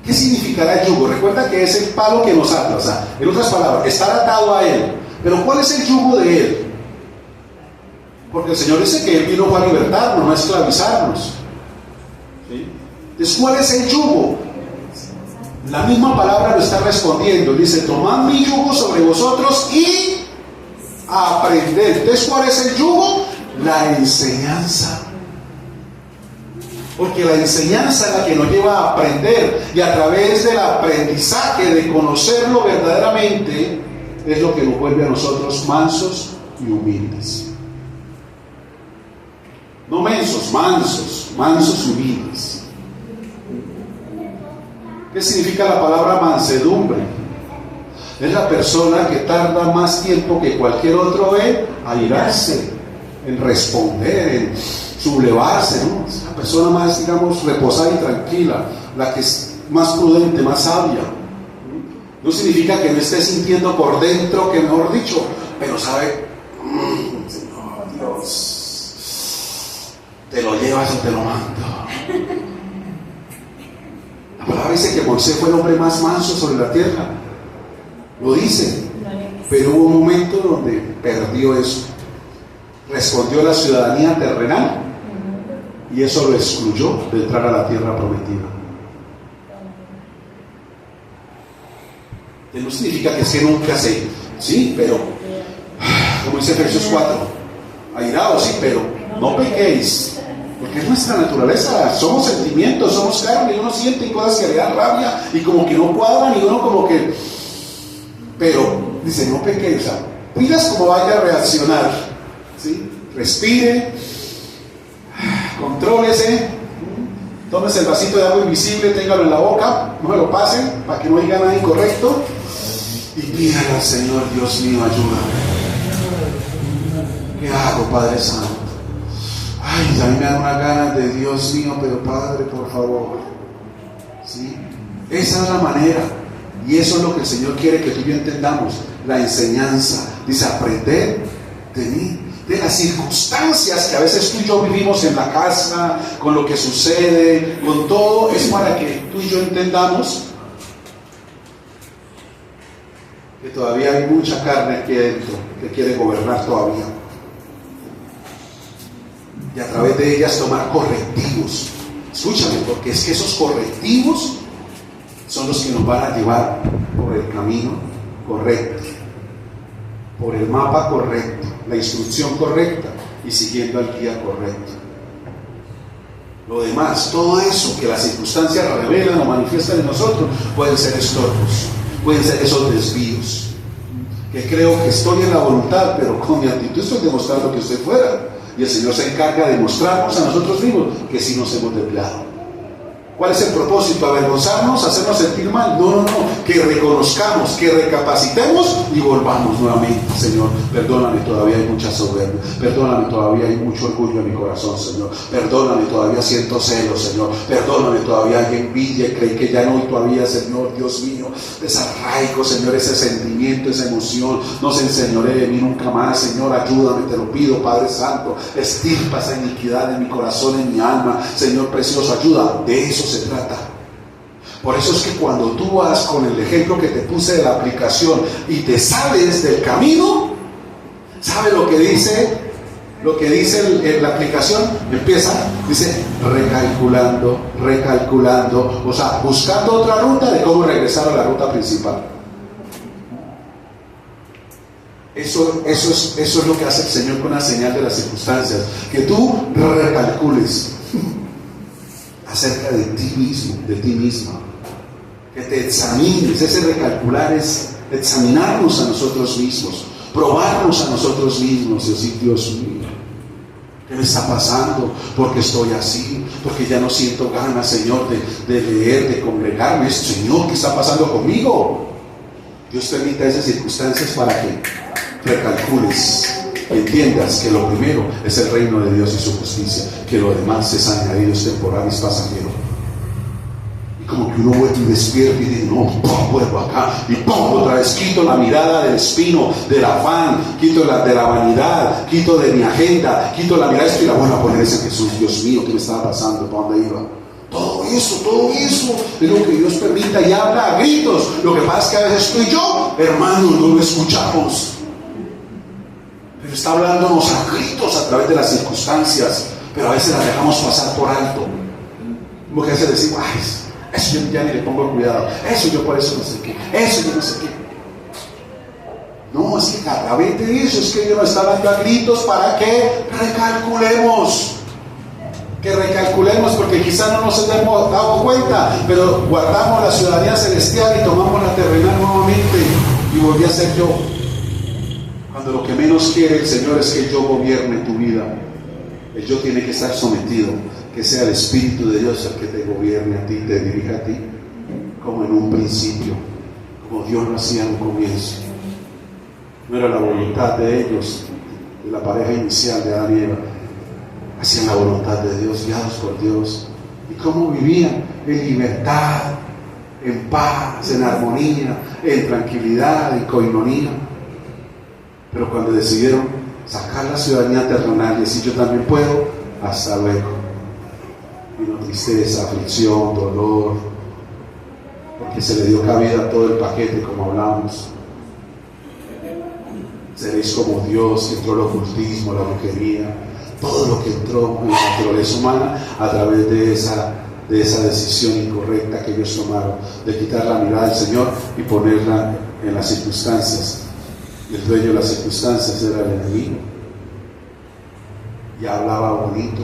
¿Qué significará el yugo? Recuerda que es el palo que nos ata, o sea, en otras palabras, estar atado a Él. Pero ¿cuál es el yugo de Él? Porque el Señor dice que Él vino para libertarnos, no a esclavizarnos. ¿Sí? Entonces, ¿cuál es el yugo? La misma palabra lo está respondiendo. Dice, tomad mi yugo sobre vosotros y aprended. Entonces, ¿cuál es el yugo? La enseñanza. Porque la enseñanza es la que nos lleva a aprender, y a través del aprendizaje de conocerlo verdaderamente es lo que nos vuelve a nosotros mansos y humildes. No mensos, mansos, mansos y humildes. ¿Qué significa la palabra mansedumbre? Es la persona que tarda más tiempo que cualquier otro en airarse, en responder, en sublevarse, ¿no? Es la persona más, digamos, reposada y tranquila, la que es más prudente, más sabia. No significa que no esté sintiendo por dentro, que mejor dicho, pero sabe, Señor Dios, te lo llevas y te lo mando. La palabra dice que Moisés fue el hombre más manso sobre la tierra, lo dice, pero hubo un momento donde perdió eso, respondió a la ciudadanía terrenal, y eso lo excluyó de entrar a la tierra prometida. No significa que es que nunca se, sí, pero como dice Efesios 4, airados, sí, pero no pequéis, porque es nuestra naturaleza, somos sentimientos, somos carne, y uno siente cosas que le dan rabia y como que no cuadran, y uno como que, pero dice, no pequéis, o sea, miras cómo vaya a reaccionar, ¿sí? Respire, contrólese, tómese el vasito de agua invisible, téngalo en la boca, no me lo pasen para que no diga nada incorrecto, Y pídale al Señor, Dios mío, ayúdame. ¿Qué hago, Padre Santo? Ay, a mí me da una gana de Dios mío, pero Padre, por favor. ¿Sí? Esa es la manera. Y eso es lo que el Señor quiere que tú y yo entendamos. La enseñanza. Dice, aprender de mí, de las circunstancias que a veces tú y yo vivimos en la casa, con lo que sucede, con todo, es para que tú y yo entendamos que todavía hay mucha carne aquí dentro que quiere gobernar todavía. Y a través de ellas tomar correctivos. Escúchame, porque es que esos correctivos son los que nos van a llevar por el camino correcto, por el mapa correcto, la instrucción correcta y siguiendo al guía correcto. Lo demás, todo eso que las circunstancias revelan o manifiestan en nosotros, pueden ser estorbos, pueden ser esos desvíos, que creo que estoy en la voluntad, pero con mi actitud estoy demostrando que estoy fuera. Y el Señor se encarga de mostrarnos a nosotros mismos que sí nos hemos desviado. ¿Cuál es el propósito? ¿Avergonzarnos? ¿Hacernos sentir mal? No, no, no. Que reconozcamos, que recapacitemos y volvamos nuevamente. Señor, perdóname, todavía hay mucha soberbia. Perdóname, todavía hay mucho orgullo en mi corazón, Señor. Perdóname, todavía siento celos, Señor. Perdóname, todavía hay envidia y creí que ya no. Y todavía, Señor, Dios mío, desarraigo, Señor, ese sentimiento, esa emoción. No se enseñoree de mí nunca más, Señor. Ayúdame, te lo pido, Padre Santo. Estirpa esa iniquidad en mi corazón, en mi alma. Señor precioso, ayuda. De eso se trata. Por eso es que cuando tú vas con el ejemplo que te puse de la aplicación y te sales del camino, ¿sabe lo que dice? Lo que dice la aplicación, dice recalculando, o sea, buscando otra ruta de cómo regresar a la ruta principal. Eso es lo que hace el Señor con la señal de las circunstancias, que tú recalcules acerca de ti mismo, de ti misma, que te examines. Ese recalcular es examinarnos a nosotros mismos, probarnos a nosotros mismos y decir, Dios mío, ¿qué me está pasando? ¿Por qué estoy así? Porque ya no siento ganas, Señor, de leer, de congregarme. Señor, ¿qué está pasando conmigo? Dios permite esas circunstancias para que recalcules, que entiendas que lo primero es el reino de Dios y su justicia, que lo demás es añadido, es temporal, es pasajero. Y como que uno vuelve y despierta y dice, no, vuelvo acá y otra vez quito la mirada del espino, del afán, quito de la vanidad, quito de mi agenda, quito la mirada y la vuelvo a poner ese Jesús. Dios mío, ¿qué me estaba pasando? ¿Para dónde iba? Todo eso es lo que Dios permita y habla a gritos. Lo que pasa es que a veces tú y yo, hermanos, no lo escuchamos. Pero está hablándonos a gritos a través de las circunstancias, pero a veces las dejamos pasar por alto. Como que a veces decimos, ay, eso yo ya ni le pongo cuidado, eso yo por eso no sé qué, eso yo no sé qué. No, es que a través de eso es que Dios nos está hablando a gritos para que recalculemos. Que recalculemos, porque quizás no nos hemos dado cuenta, pero guardamos la ciudadanía celestial y tomamos la terrenal nuevamente y volví a ser yo. Cuando lo que menos quiere el Señor es que yo gobierne tu vida. El yo tiene que estar sometido, que sea el Espíritu de Dios el que te gobierne a ti, te dirija a ti, como en un principio, como Dios lo hacía en un comienzo. No era la voluntad de ellos, de la pareja inicial de Adán y Eva. Hacían la voluntad de Dios, guiados por Dios. ¿Y cómo vivían? En libertad, en paz, en armonía, en tranquilidad, en coinonía. Pero cuando decidieron sacar la ciudadanía terrenal y decir yo también puedo, hasta luego. Vino tristeza, aflicción, dolor, porque se le dio cabida a todo el paquete, como hablamos. Seréis como Dios, que entró el ocultismo, la brujería, todo lo que entró en la naturaleza humana a través de esa decisión incorrecta que ellos tomaron, de quitar la mirada del Señor y ponerla en las circunstancias. Y el dueño de las circunstancias era el enemigo. Y hablaba bonito.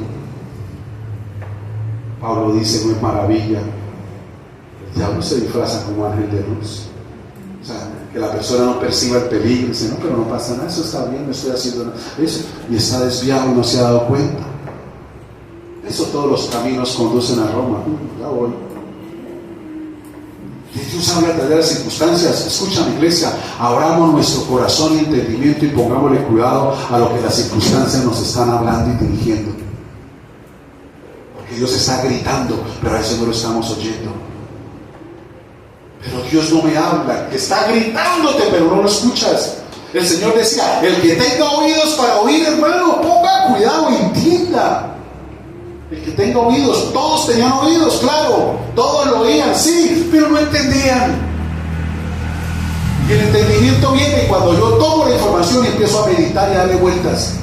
Pablo dice, no es maravilla, el diablo se disfraza como ángel de luz. O sea, que la persona no perciba el peligro, dice, no, pero no pasa nada, eso está bien, no estoy haciendo nada, eso, y está desviado y no se ha dado cuenta. Eso, todos los caminos conducen a Roma. Ya voy. Que Dios habla a través de las circunstancias. Escucha, mi iglesia, abramos nuestro corazón y entendimiento y pongámosle cuidado a lo que las circunstancias nos están hablando y dirigiendo. Porque Dios está gritando, pero a veces no lo estamos oyendo. Pero Dios no me habla, que está gritándote, pero no lo escuchas. El Señor decía, el que tenga oídos para oír, hermano, ponga cuidado, entienda. El que tenga oídos, todos tenían oídos, claro, todos lo oían, sí, pero no entendían. Y el entendimiento viene cuando yo tomo la información y empiezo a meditar y a darle vueltas.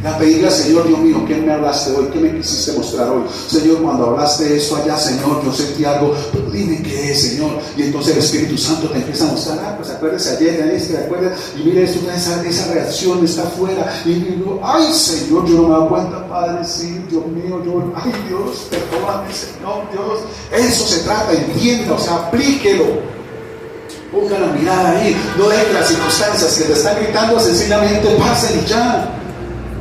Y a pedirle al Señor, Dios mío, ¿qué me hablaste hoy? ¿Qué me quisiste mostrar hoy? Señor, cuando hablaste de esto allá, Señor, yo sentí algo, pero dime qué es, Señor. Y entonces el Espíritu Santo te empieza a mostrar, pues acuérdese ayer, acuérdate, y mire esto, esa reacción está afuera. Y digo, ay, Señor, yo no me doy cuenta, Padre, sí, Dios mío, ay, Dios, perdóname, Señor, Dios. Eso se trata, entienda, o sea, aplíquelo. Ponga la mirada ahí, no deje que las circunstancias que te están gritando sencillamente pasen y ya.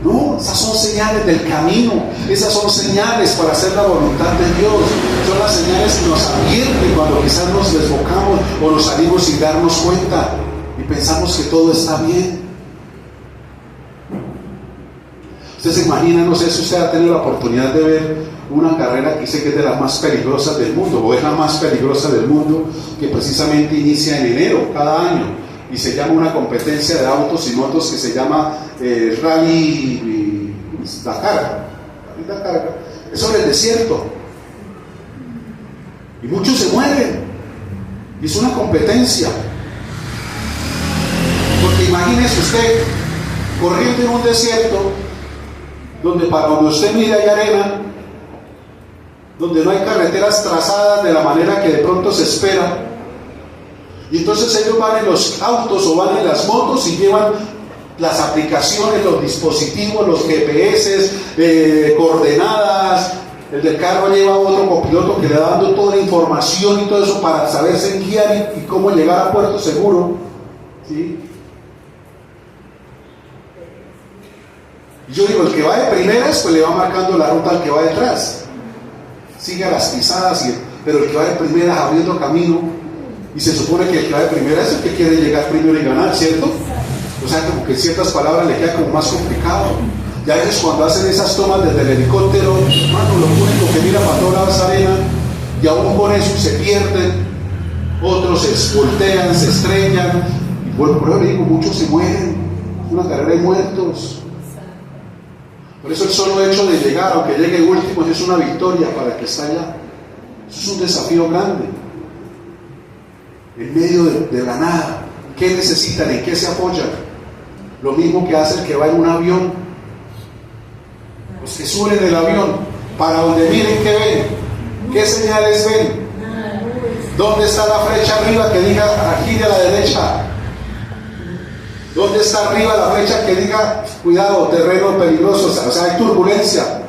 No, esas son señales del camino, esas son señales para hacer la voluntad de Dios, son las señales que nos advierten cuando quizás nos desbocamos o nos salimos sin darnos cuenta y pensamos que todo está bien. Usted se imagina, no sé si usted ha tenido la oportunidad de ver una carrera que dice que es de las más peligrosas del mundo, o es la más peligrosa del mundo, que precisamente inicia en enero cada año. Y se llama una competencia de autos y motos que se llama Rally Dakar. Es sobre el desierto. Y muchos se mueren. Y es una competencia. Porque imagínese usted corriendo en un desierto donde para donde usted mira hay arena, donde no hay carreteras trazadas de la manera que de pronto se espera. Y entonces ellos van en los autos o van en las motos y llevan las aplicaciones, los dispositivos, los GPS, coordenadas. El del carro lleva otro copiloto que le va dando toda la información y todo eso para saberse guiar y cómo llegar a puerto seguro. ¿Sí? Y yo digo, el que va de primeras, pues le va marcando la ruta al que va detrás. Sigue a las pisadas, pero el que va de primeras abriendo camino. Y se supone que el que va de primera es el que quiere llegar primero y ganar, ¿cierto? O sea, como que en ciertas palabras le queda como más complicado. Y a veces cuando hacen esas tomas desde el helicóptero, hermano, lo único que mira para toda la arena, y aún con eso se pierden, otros se voltean, se estrellan, y bueno, por eso le digo, muchos se mueren, es una carrera de muertos. Por eso el solo hecho de llegar, aunque llegue último, es una victoria para el que está allá. Eso es un desafío grande. En medio de la nada, ¿qué necesitan? ¿En qué se apoyan? Lo mismo que hace el que va en un avión. Los que suben en el avión, para donde miren, ¿qué ven? ¿Qué señales ven? ¿Dónde está la flecha arriba que diga aquí a la derecha? ¿Dónde está arriba la flecha que diga cuidado, terreno peligroso? O sea, hay turbulencia.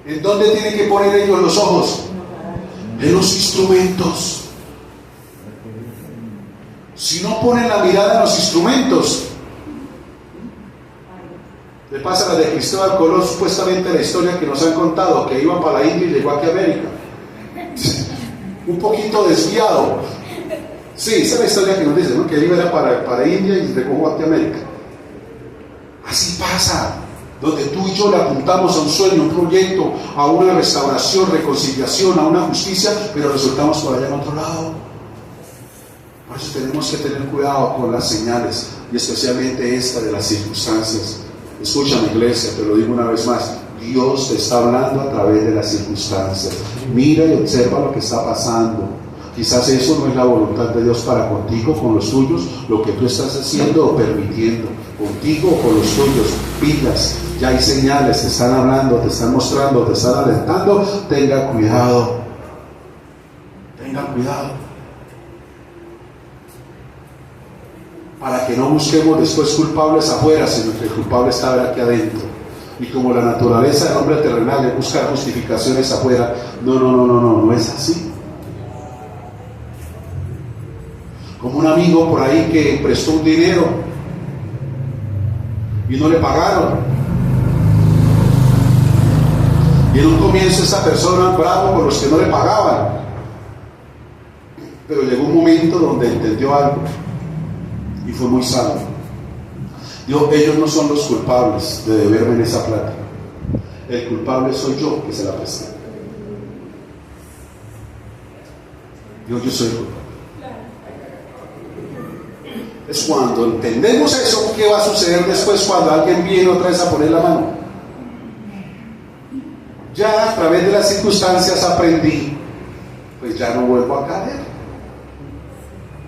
¿En dónde tienen que poner ellos los ojos? En los instrumentos. Si no ponen la mirada en los instrumentos, le pasa a la de Cristóbal Colón, supuestamente la historia que nos han contado, que iba para la India y llegó aquí a América. Un poquito desviado. Sí, esa es la historia que nos dice, ¿no? Que él iba para India y llegó aquí a América. Así pasa, donde tú y yo le apuntamos a un sueño, un proyecto, a una restauración, reconciliación, a una justicia, pero resultamos por allá en otro lado. Por eso tenemos que tener cuidado con las señales, y especialmente esta de las circunstancias. Escucha, mi iglesia, te lo digo una vez más, Dios te está hablando a través de las circunstancias. Mira y observa lo que está pasando. Quizás eso no es la voluntad de Dios para contigo, con los tuyos, lo que tú estás haciendo o permitiendo, contigo o con los tuyos. Pilas, ya hay señales, te están hablando, te están mostrando, te están alentando. Tenga cuidado. Tenga cuidado. Para que no busquemos después culpables afuera, sino que el culpable está aquí adentro. Y como la naturaleza del hombre terrenal es buscar justificaciones afuera, no es así. Como un amigo por ahí que prestó un dinero y no le pagaron. Y en un comienzo esa persona bravo con los que no le pagaban. Pero llegó un momento donde entendió algo y fue muy sabio. Dijo, ellos no son los culpables de deberme en esa plata. El culpable soy yo que se la presté. Digo, yo soy el culpable. Es cuando entendemos eso, ¿qué va a suceder después cuando alguien viene otra vez a poner la mano? Ya a través de las circunstancias aprendí, pues ya no vuelvo a caer.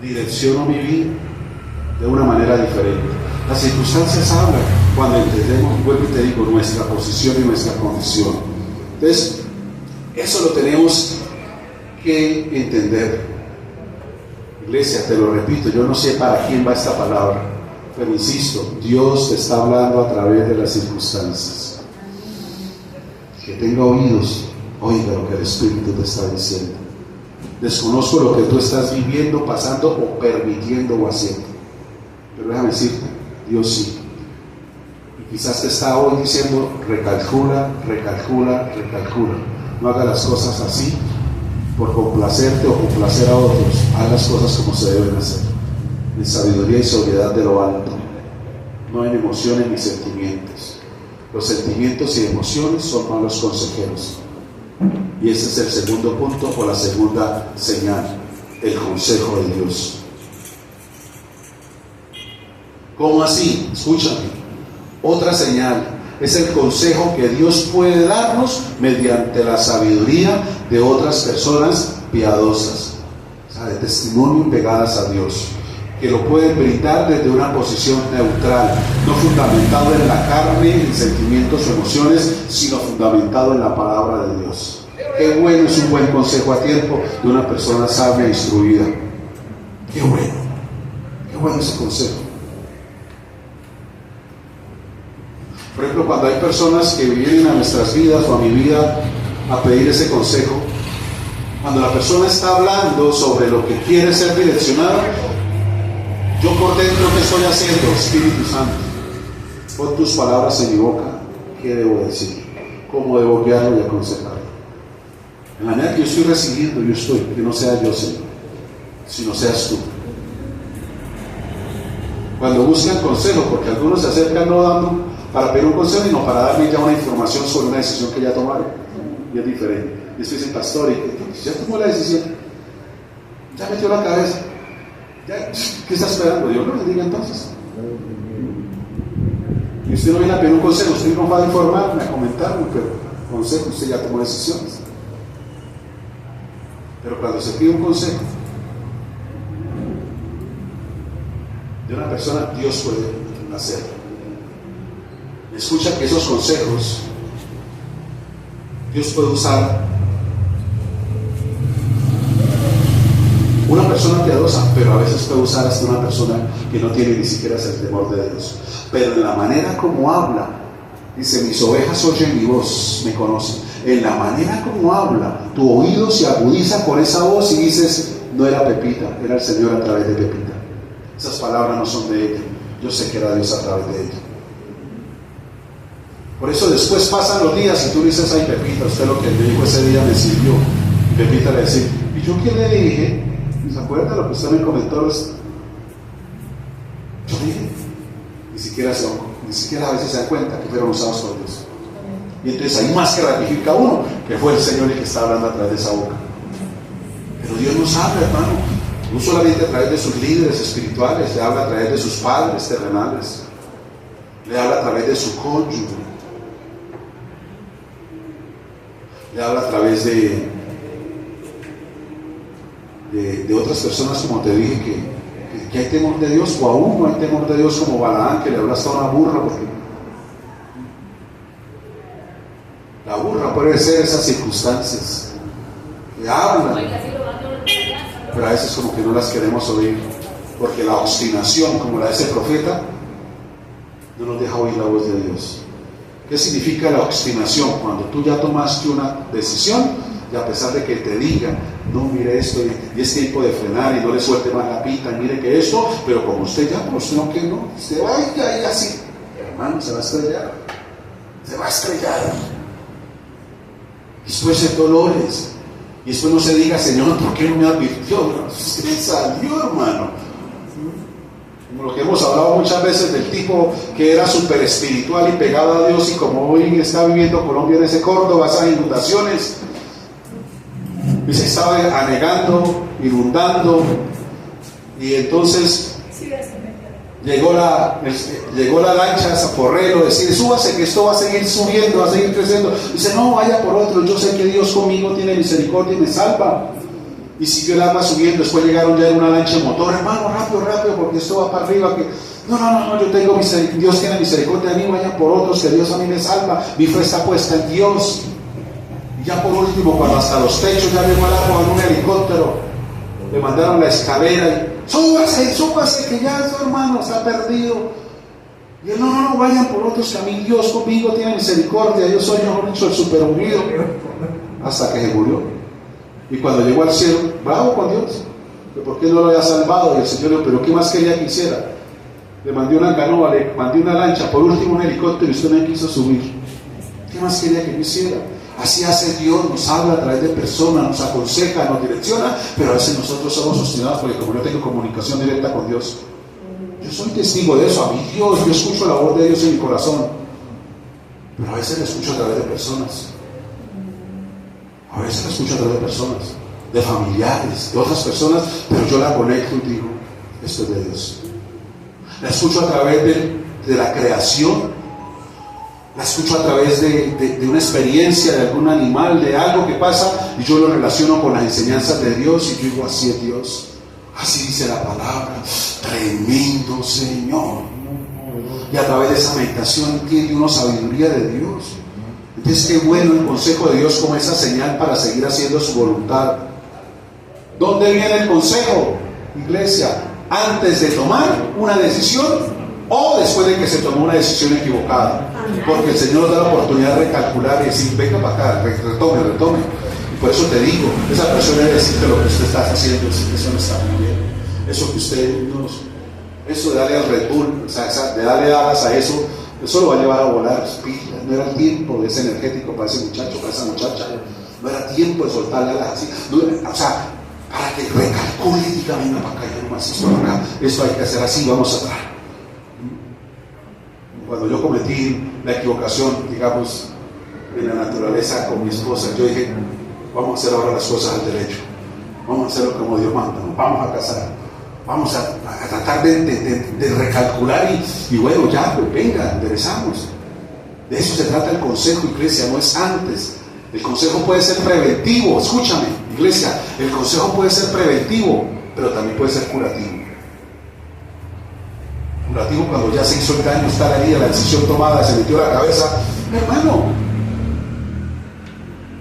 Direcciono mi vida de una manera diferente. Las circunstancias hablan cuando entendemos, vuelvo y te digo, nuestra posición y nuestra condición. Entonces, eso lo tenemos que entender. Iglesia, te lo repito, yo no sé para quién va esta palabra, pero insisto, Dios te está hablando a través de las circunstancias. Que tenga oídos, oiga lo que el Espíritu te está diciendo. Desconozco lo que tú estás viviendo, pasando o permitiendo o haciendo, pero déjame decirte, Dios sí. Y quizás te está hoy diciendo, recalcula. No haga las cosas así por complacerte o complacer a otros. Haz las cosas como se deben hacer, en sabiduría y sobriedad de lo alto, no en emociones ni sentimientos. Los sentimientos y emociones son malos consejeros, y ese es el segundo punto o la segunda señal, el consejo de Dios. ¿Cómo así? Escúchame. Otra señal es el consejo que Dios puede darnos mediante la sabiduría de otras personas piadosas, o sea, de testimonio pegadas a Dios, que lo pueden brindar desde una posición neutral, no fundamentado en la carne, en sentimientos o emociones, sino fundamentado en la palabra de Dios. Qué bueno es un buen consejo a tiempo de una persona sabia e instruida. Qué bueno ese consejo. Por ejemplo, cuando hay personas que vienen a nuestras vidas o a mi vida a pedir ese consejo, cuando la persona está hablando sobre lo que quiere ser direccionado, yo por dentro, ¿qué estoy haciendo? Espíritu Santo, pon tus palabras en mi boca. ¿Qué debo decir? ¿Cómo debo guiarlo y aconsejarlo? En la manera que yo estoy recibiendo, yo estoy, que no sea yo, Señor, sino seas tú. Cuando buscan consejo, porque algunos se acercan no dando para pedir un consejo, sino para darme ya una información sobre una decisión que ya tomaron, y es diferente. Y después dicen, pastor, ya tomó la decisión, ya metió la cabeza, ya, ¿qué está esperando? Dios no le diga entonces. Y usted no viene a pedir un consejo, usted no va a informarme, a comentarme, pero consejo, usted ya tomó decisiones. Pero cuando se pide un consejo de una persona, Dios puede hacerlo. Escucha que esos consejos Dios puede usar una persona piadosa, pero a veces puede usar hasta una persona que no tiene ni siquiera el temor de Dios. Pero en la manera como habla, dice, mis ovejas oyen mi voz, me conocen. En la manera como habla, tu oído se agudiza con esa voz y dices, no era Pepita, era el Señor a través de Pepita. Esas palabras no son de ella, yo sé que era Dios a través de ella. Por eso después pasan los días y tú dices, ay Pepita, usted lo que me dijo ese día me sirvió. Y Pepita le dice, ¿y yo qué le dije? ¿Se acuerda lo que usted me comentó? Yo dije, ni siquiera a veces se dan cuenta que fueron usados por Dios. Y entonces ahí más que ratifica uno, que fue el Señor el que está hablando a través de esa boca. Pero Dios nos habla, hermano, no solamente a través de sus líderes espirituales, le habla a través de sus padres terrenales, le habla a través de su cónyuge, le habla a través de otras personas, como te dije, que hay temor de Dios, o aún no hay temor de Dios, como Balaán, que le habla hasta a una burra, porque la burra puede ser esas circunstancias que hablan, pero a veces como que no las queremos oír, porque la obstinación, como la de ese profeta, no nos deja oír la voz de Dios. ¿Qué significa la obstinación? Cuando tú ya tomaste una decisión y a pesar de que te digan, no, mire esto, y es tiempo de frenar y no le suelte más la pita, y mire que esto, pero como usted ya, como usted no quiere, no, usted va y así, hermano, se va a estrellar, después de dolores, Y después no se diga, Señor, ¿por qué no me advirtió? Usted salió, hermano. Como lo que hemos hablado muchas veces del tipo que era súper espiritual y pegado a Dios, y como hoy está viviendo Colombia en ese Córdoba, esas inundaciones, y se estaba anegando, inundando, y entonces llegó la lancha a Zaporrelo, decir, súbase que esto va a seguir subiendo, va a seguir creciendo. Dice, no, vaya por otro, yo sé que Dios conmigo tiene misericordia y me salva. Y siguió el agua subiendo. Después llegaron ya en una lancha de motor, hermano, rápido, porque esto va para arriba. Que no, yo tengo misericordia, Dios tiene misericordia de mí, vaya por otros, que Dios a mí me salva, mi fe está puesta en Dios. Y ya por último, cuando hasta los techos ya llegó el agua en un helicóptero, le mandaron la escalera y súbase, que ya su hermano está perdido. Y él, no, vayan por otros, que a mí Dios conmigo tiene misericordia, yo soy, mejor dicho, el super ungido. Hasta que se murió. Y cuando llegó al cielo, bravo con Dios, ¿por qué no lo había salvado? Y el Señor dijo, pero ¿qué más quería que hiciera? Le mandé una canoa, le mandé una lancha, por último un helicóptero, y usted no quiso subir. ¿Qué más quería que yo hiciera? Así hace Dios, nos habla a través de personas, nos aconseja, nos direcciona, pero a veces nosotros somos obstinados porque como yo tengo comunicación directa con Dios, yo soy testigo de eso, a mí Dios, yo escucho la voz de Dios en mi corazón, pero a veces la escucho a través de personas, de familiares, de otras personas, pero yo la conecto y digo, esto es de Dios. La escucho a través de la creación, la escucho a través de una experiencia, de algún animal, de algo que pasa, y yo lo relaciono con las enseñanzas de Dios, y yo digo, así es Dios, así dice la palabra, tremendo Señor. Y a través de esa meditación entiende uno sabiduría de Dios. Entonces qué bueno el consejo de Dios como esa señal para seguir haciendo su voluntad. ¿Dónde viene el consejo, iglesia? Antes de tomar una decisión o después de que se tomó una decisión equivocada, porque el Señor nos da la oportunidad de recalcular y decir, venga para acá, retome. Y por eso te digo, esa persona debe decirte lo que usted está haciendo, eso no está muy bien, eso que usted eso de darle al Red Bull, o sea, de darle alas a eso lo va a llevar a volar pilas. No era el tiempo de ese energético para ese muchacho, para esa muchacha, no era tiempo de soltarle alas así, o sea, para que recalcule y diga, venga para acá, yo nomás esto hay que hacer así, vamos a traer. Cuando yo cometí la equivocación, digamos, en la naturaleza con mi esposa, yo dije, vamos a hacer ahora las cosas al derecho, vamos a hacerlo como Dios manda, nos vamos a casar, vamos a tratar de recalcular y bueno, ya, pues venga, enderezamos. De eso se trata el consejo, iglesia, no es antes. El consejo puede ser preventivo, escúchame, iglesia, el consejo puede ser preventivo, pero también puede ser curativo. Curativo cuando ya se hizo el daño, está la herida, la decisión tomada, se metió la cabeza. Hermano,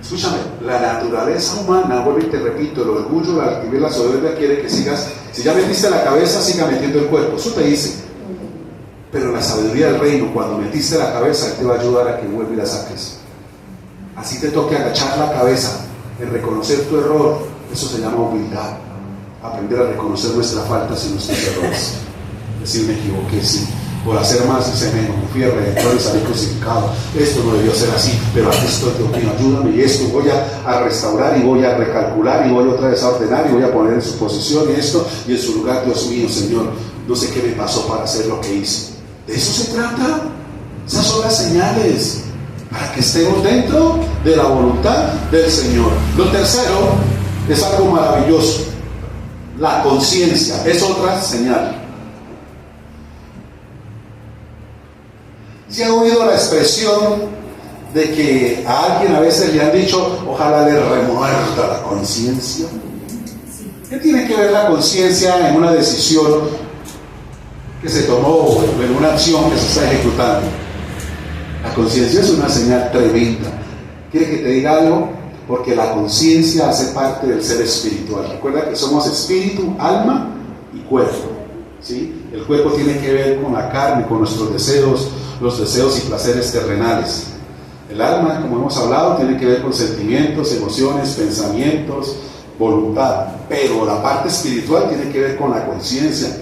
escúchame, la naturaleza humana, vuelvo y te repito, el orgullo, la altivez, la soberbia quiere que sigas, si ya metiste la cabeza, siga metiendo el cuerpo, eso te dice. Pero la sabiduría del reino, cuando metiste la cabeza, Él te va a ayudar a que vuelva y la saques. Así te toque agachar la cabeza, en reconocer tu error, eso se llama humildad. Aprender a reconocer nuestras faltas y nuestros errores. Decir, me equivoqué, sí. Por hacer más hice menos, me fui al Redentor y salí crucificado. Esto no debió ser así, pero aquí estoy, Dios mío, ayúdame. Y esto voy a restaurar y voy a recalcular y voy otra vez a ordenar y voy a poner en su posición y esto y en su lugar, Dios mío, Señor. No sé qué me pasó para hacer lo que hice. De eso se trata. Esas son las señales para que estemos dentro de la voluntad del Señor. Lo tercero es algo maravilloso. La conciencia es otra señal. ¿Se ha oído la expresión de que a alguien a veces le han dicho, ojalá le remuerda la conciencia? ¿Qué tiene que ver la conciencia en una decisión que se tomó o en una acción que se está ejecutando? La conciencia es una señal tremenda. ¿Quiere que te diga algo? Porque la conciencia hace parte del ser espiritual. Recuerda que somos espíritu, alma y cuerpo, ¿sí? El cuerpo tiene que ver con la carne, con nuestros deseos, los deseos y placeres terrenales. El alma, como hemos hablado, tiene que ver con sentimientos, emociones, pensamientos, voluntad. Pero la parte espiritual tiene que ver con la conciencia,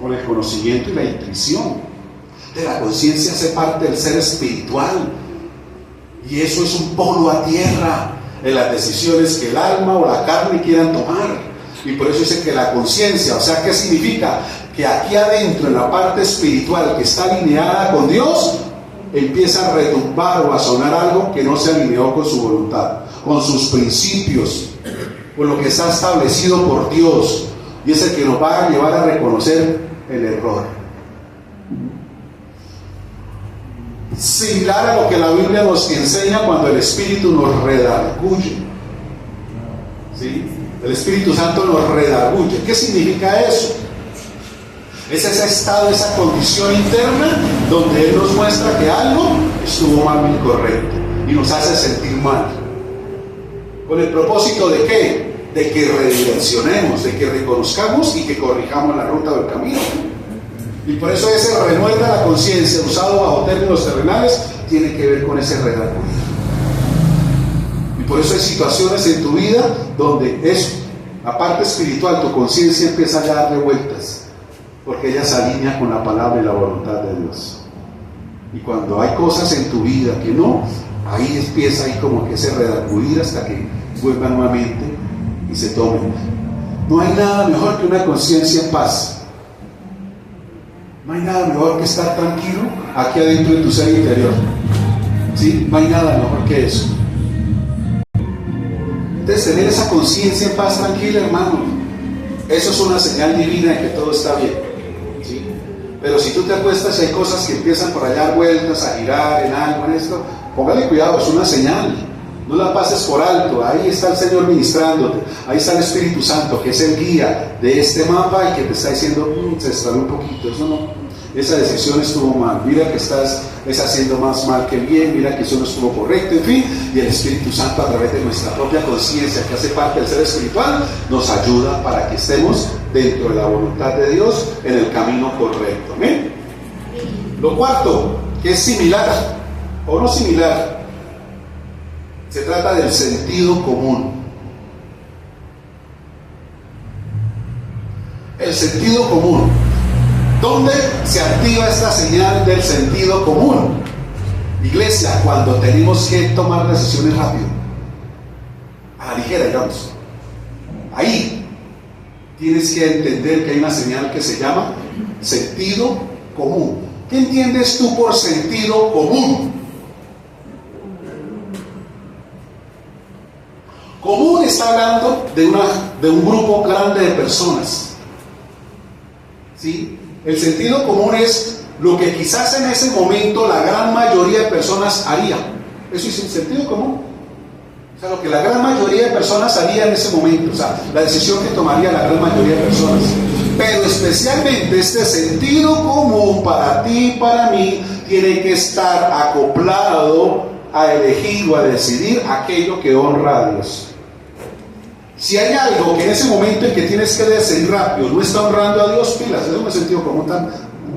con el conocimiento y la intuición. De la conciencia hace parte del ser espiritual. Y eso es un polo a tierra. en las decisiones que el alma o la carne quieran tomar. Y por eso dice que la conciencia, o sea, ¿qué significa? Que aquí adentro, en la parte espiritual que está alineada con Dios, empieza a retumbar o a sonar algo que no se alineó con su voluntad, con sus principios, con lo que está establecido por Dios, y es el que nos va a llevar a reconocer el error. Similar a lo que la Biblia nos enseña cuando el Espíritu nos redarguye, ¿sí? El Espíritu Santo nos redarguye. ¿Qué significa eso? Es ese estado, esa condición interna donde Él nos muestra que algo estuvo mal o incorrecto y nos hace sentir mal. ¿Con el propósito de qué? De que redireccionemos, de que reconozcamos y que corrijamos la ruta del camino. Y por eso ese renueva la conciencia, usado bajo términos terrenales, tiene que ver con ese redarguir. Y por eso hay situaciones en tu vida donde eso, la parte espiritual, tu conciencia empieza ya a darle vueltas, porque ella se alinea con la palabra y la voluntad de Dios. Y cuando hay cosas en tu vida que no, ahí empieza ahí como que ese redarguir hasta que vuelva nuevamente y se tomen. No hay nada mejor que una conciencia en paz. No hay nada mejor que estar tranquilo aquí adentro de tu ser interior. ¿Sí? No hay nada mejor que eso. Entonces, tener esa conciencia en paz, tranquila, hermano, eso es una señal divina de que todo está bien. ¿Sí? Pero si tú te acuestas y hay cosas que empiezan por allá a dar vueltas, a girar en algo, en esto, póngale cuidado, es una señal. No la pases por alto. Ahí está el Señor ministrándote. Ahí está el Espíritu Santo, que es el guía de este mapa y que te está diciendo, se extravió un poquito. Eso no, esa decisión estuvo mal. Mira que estás haciendo más mal que bien. Mira que eso no estuvo correcto. En fin, y el Espíritu Santo, a través de nuestra propia conciencia, que hace parte del ser espiritual, nos ayuda para que estemos dentro de la voluntad de Dios en el camino correcto. ¿Amén? Lo cuarto, que es similar o no similar, se trata del sentido común. El sentido común. ¿Dónde se activa esta señal del sentido común? Iglesia, cuando tenemos que tomar decisiones rápido, a la ligera, digamos. Ahí tienes que entender que hay una señal que se llama sentido común. ¿Qué entiendes tú por sentido común? Común está hablando de un grupo grande de personas. ¿Sí? El sentido común es lo que quizás en ese momento la gran mayoría de personas haría. Eso es el sentido común. O sea, lo que la gran mayoría de personas haría en ese momento. O sea, la decisión que tomaría la gran mayoría de personas. Pero especialmente este sentido común para ti y para mí tiene que estar acoplado a elegir o a decidir aquello que honra a Dios. Si hay algo que en ese momento en que tienes que decidir rápido no está honrando a Dios, pilas, eso es un sentido común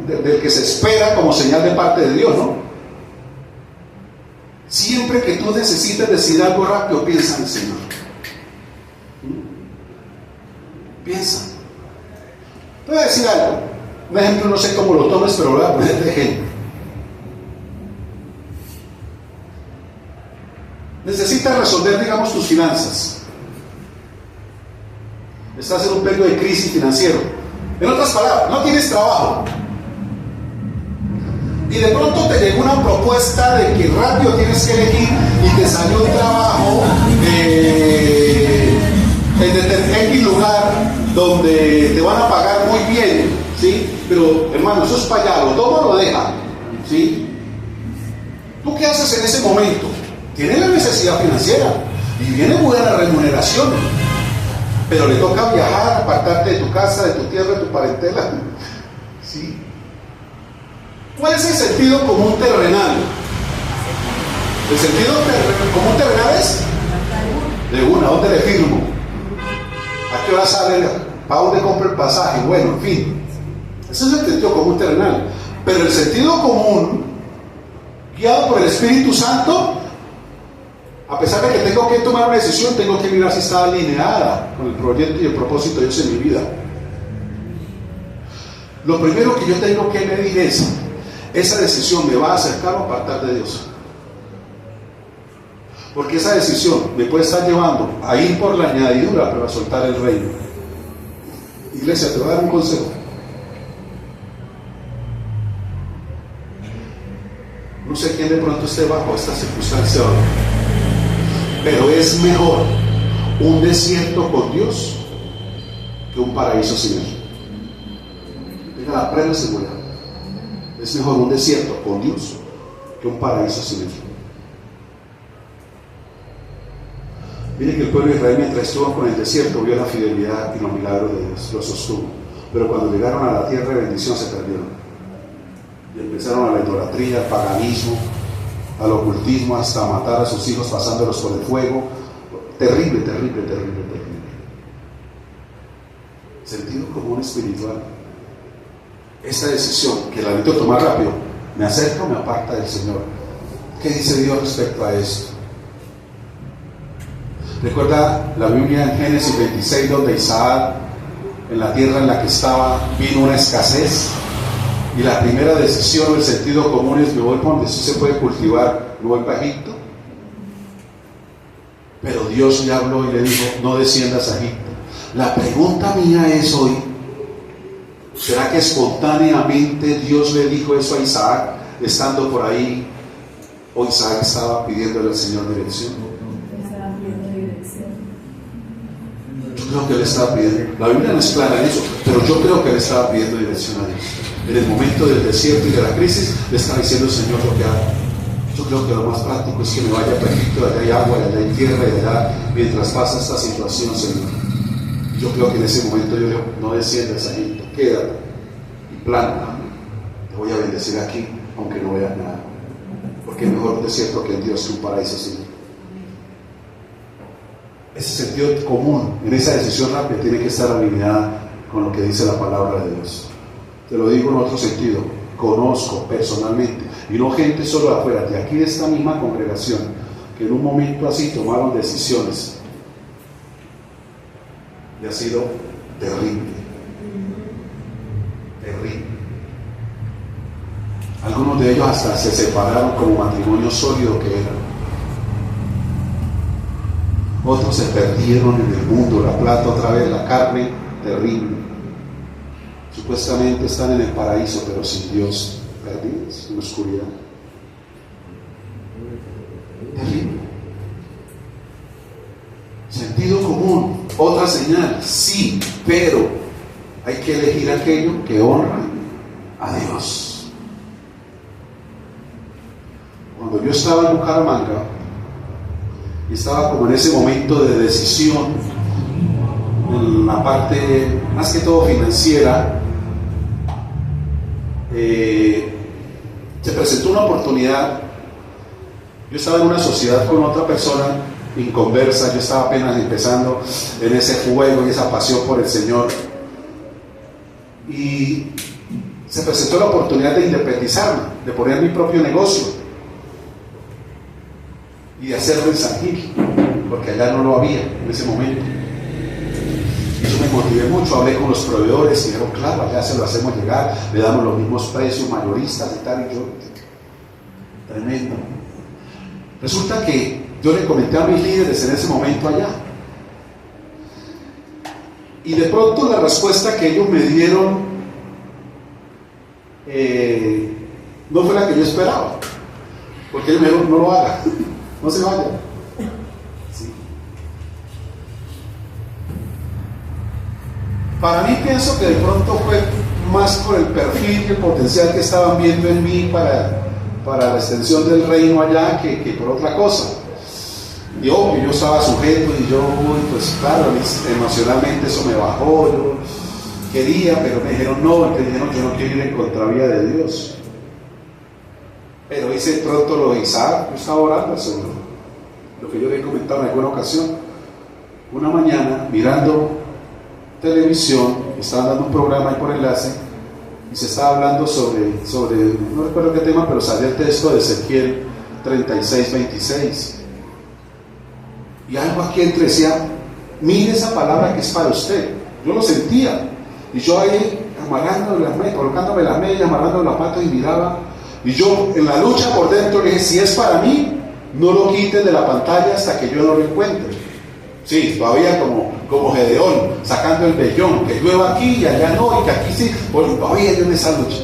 del que se espera como señal de parte de Dios, ¿no? Siempre que tú necesites decidir algo rápido, piensa en el Señor. Piensa. Te voy a decir algo. Un ejemplo, no sé cómo lo tomes, pero voy a poner de ejemplo. Necesitas resolver, digamos, tus finanzas. Estás en un periodo de crisis financiero. En otras palabras, no tienes trabajo. Y de pronto te llegó una propuesta de que rápido tienes que elegir y te salió un trabajo en X lugar donde te van a pagar muy bien, ¿sí? Pero hermano, eso es para allá, lo toma o lo deja, ¿sí? ¿Tú qué haces en ese momento? Tienes la necesidad financiera y viene buena remuneración, pero le toca viajar, apartarte de tu casa, de tu tierra, de tu parentela, ¿sí? ¿Cuál es el sentido común terrenal? El sentido común terrenal es de una, ¿a dónde le firmo? ¿A qué hora sale? ¿Para dónde compro el pasaje? Bueno, en fin, ese es el sentido común terrenal. Pero el sentido común, guiado por el Espíritu Santo, a pesar de que tengo que tomar una decisión, tengo que mirar si está alineada con el proyecto y el propósito de Dios en mi vida. Lo primero que yo tengo que medir es, ¿esa decisión me va a acercar o apartar de Dios? Porque esa decisión me puede estar llevando a ir por la añadidura, pero a soltar el reino. Iglesia, te voy a dar un consejo. No sé quién de pronto esté bajo esta circunstancia ahora, pero es mejor un desierto con Dios que un paraíso sin Él. Tenga la plena seguridad. Es mejor un desierto con Dios que un paraíso sin Él. Mire que el pueblo de Israel, mientras estuvo con el desierto, vio la fidelidad y los milagros de Dios, lo sostuvo. Pero cuando llegaron a la tierra de bendición se perdieron. Y empezaron a la idolatría, al paganismo, al ocultismo, hasta matar a sus hijos pasándolos por el fuego. Terrible, terrible, terrible, terrible. Sentido común espiritual. Esta decisión, que la necesito tomar rápido, ¿me acerca o me aparta del Señor? ¿Qué dice Dios respecto a esto? Recuerda la Biblia en Génesis 26, donde Isaac, en la tierra en la que estaba, vino una escasez, y la primera decisión, el sentido común es: me voy para donde sí se puede cultivar, me voy para Egipto. Pero Dios le habló y le dijo: no desciendas a Egipto. La pregunta mía es hoy: ¿será que espontáneamente Dios le dijo eso a Isaac estando por ahí, o Isaac estaba pidiéndole al Señor dirección? Yo creo que él estaba pidiendo, la Biblia no es clara en eso, pero yo creo que él estaba pidiendo dirección a Dios. En el momento del desierto y de la crisis, le estaba diciendo: Señor, lo que hago. Yo creo que lo más práctico es que me vaya para Egipto, allá hay agua, allá hay tierra, y allá, mientras pasa esta situación, Señor. Yo creo que en ese momento yo le digo: no desciendas a Egipto, quédate y planta. Te voy a bendecir aquí, aunque no veas nada. Porque es mejor un desierto que en Dios que un paraíso, Señor. Ese sentido común, en esa decisión rápida, tiene que estar alineada con lo que dice la palabra de Dios. Te lo digo en otro sentido: conozco personalmente, y no gente solo de afuera, de aquí de esta misma congregación, que en un momento así tomaron decisiones y ha sido terrible, terrible. Algunos de ellos hasta se separaron como matrimonio sólido que eran. Otros se perdieron en el mundo, la plata otra vez, la carne, terrible. Supuestamente están en el paraíso, pero sin Dios, perdidos en la oscuridad. Terrible. Sentido común, otra señal: sí, pero hay que elegir aquello que honra a Dios. Cuando yo estaba en Bucaramanga, y estaba como en ese momento de decisión, en la parte más que todo financiera, se presentó una oportunidad. Yo estaba en una sociedad con otra persona inconversa, yo estaba apenas empezando en ese fuego y esa pasión por el Señor, y se presentó la oportunidad de independizarme, de poner mi propio negocio y de hacerlo en San Gil, porque allá no lo había en ese momento. Y yo me motivé mucho, hablé con los proveedores y dijeron: claro, allá se lo hacemos llegar, le damos los mismos precios mayoristas y tal. Y yo, tremendo. Resulta que yo le comenté a mis líderes en ese momento allá, y de pronto la respuesta que ellos me dieron no fue la que yo esperaba, porque ellos me dijeron: no lo haga, no se vaya. Sí. Para mí, pienso que de pronto fue más por el perfil y el potencial que estaban viendo en mí para la extensión del reino allá, que por otra cosa. Y obvio, yo estaba sujeto, y yo, pues claro, emocionalmente eso me bajó. Yo quería, pero me dijeron no, yo no quiero ir en contravía de Dios. Pero hice pronto lo de Isaac. Yo estaba orando al Señor, lo que yo le he comentado en alguna ocasión. Una mañana, mirando televisión, estaban dando un programa ahí por enlace, y se estaba hablando sobre, no recuerdo qué tema, pero salió el texto de Ezequiel 36:26. Y algo aquí entre decía: mire esa palabra que es para usted. Yo lo sentía, y yo ahí amarrándome las medias, colocándome las medias, amarrando los zapatos, y miraba. Y yo en la lucha por dentro le dije: si es para mí, no lo quites de la pantalla hasta que yo no lo encuentre. Sí, todavía como Gedeón, sacando el vellón, que llueva aquí y allá no, y que aquí sí, bueno, todavía yo en esa lucha.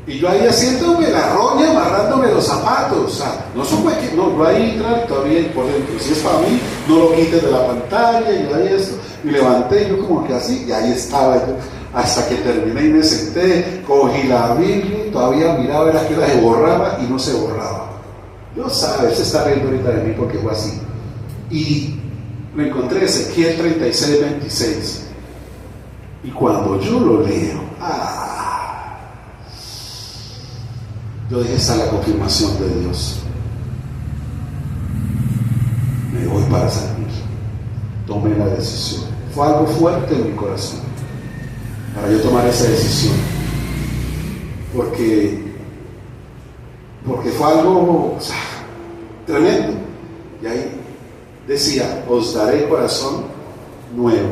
Y yo ahí haciéndome la roña, amarrándome los zapatos, o sea, no supe que, no, yo ahí entrar todavía por dentro, si es para mí, no lo quites de la pantalla, y yo ahí esto, y levanté, yo como que así, y ahí estaba yo, hasta que terminé y me senté, cogí la Biblia, todavía miraba, era que se borraba y no se borraba. Dios sabe, él se está riendo ahorita de mí porque fue así. Y lo encontré, Ezequiel 36, 26. Y cuando yo lo leo, yo dije, esta es la confirmación de Dios. Me voy para salir. Tomé la decisión. Fue algo fuerte en mi corazón para yo tomar esa decisión. Porque fue algo, o sea, tremendo. Y ahí decía, os daré corazón nuevo,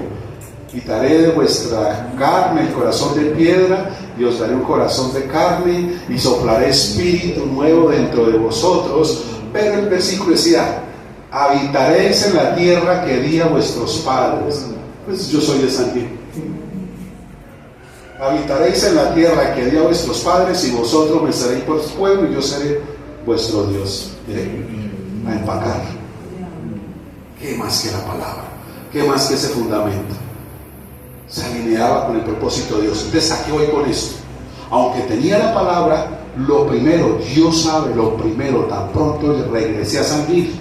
quitaré de vuestra carne el corazón de piedra y os daré un corazón de carne y soplaré espíritu nuevo dentro de vosotros. Pero el versículo decía, habitaréis en la tierra que di a vuestros padres. Pues yo soy de San Gil. Habitaréis en la tierra que di a vuestros padres y vosotros me seréis por pueblo y yo seré vuestro Dios. A empacar. ¿Qué más que la palabra? ¿Qué más que ese fundamento? Se alineaba con el propósito de Dios. Entonces, ¿a qué voy con esto? Aunque tenía la palabra, lo primero, Dios sabe, lo primero, tan pronto regresé a San Gil,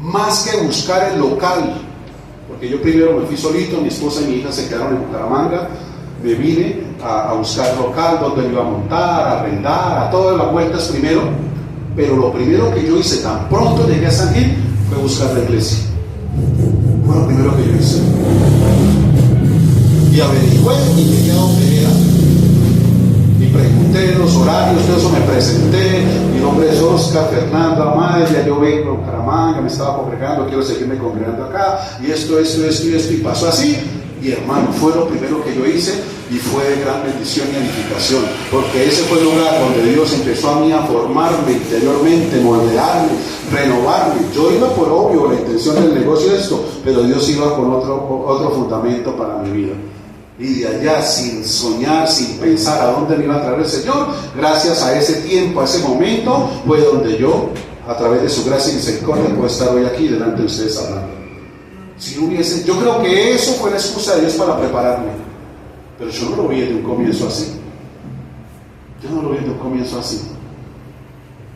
más que buscar el local, porque yo primero me fui solito, mi esposa y mi hija se quedaron en Bucaramanga, me vine a buscar local, donde me iba a montar, a arrendar, a todas las vueltas primero, pero lo primero que yo hice, tan pronto llegué a San Gil, fue buscar la iglesia. Fue lo primero que yo hice. Y averigüé y llegué a donde era. Y pregunté los horarios, todo eso me presenté. Mi nombre es Oscar Fernando Amaya, yo vengo a Bucaramanga, me estaba congregando, quiero seguirme congregando acá. Y esto, y pasó así. Y hermano, fue lo primero que yo hice y fue de gran bendición y edificación, porque ese fue el lugar donde Dios empezó a mí a formarme interiormente, moldearme, renovarme. Yo iba por obvio la intención del negocio de esto, pero Dios iba con otro fundamento para mi vida. Y de allá, sin soñar, sin pensar a dónde me iba a traer el Señor, gracias a ese tiempo, a ese momento, fue donde yo, a través de su gracia y misericordia, puedo estar hoy aquí delante de ustedes hablando. Si no hubiese, yo creo que eso fue la excusa de Dios para prepararme, pero yo no lo vi desde un comienzo así.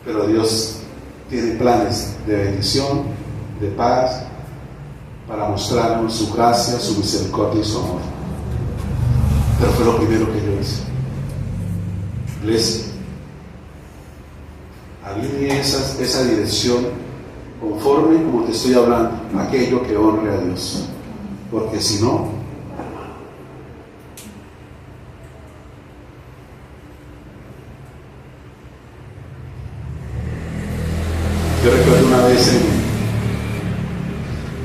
Pero Dios tiene planes de bendición, de paz, para mostrarnos su gracia, su misericordia y su amor. Pero fue lo primero que yo hice. Iglesia, alinee esa dirección conforme, como te estoy hablando, aquello que honre a Dios, porque si no, yo recuerdo una vez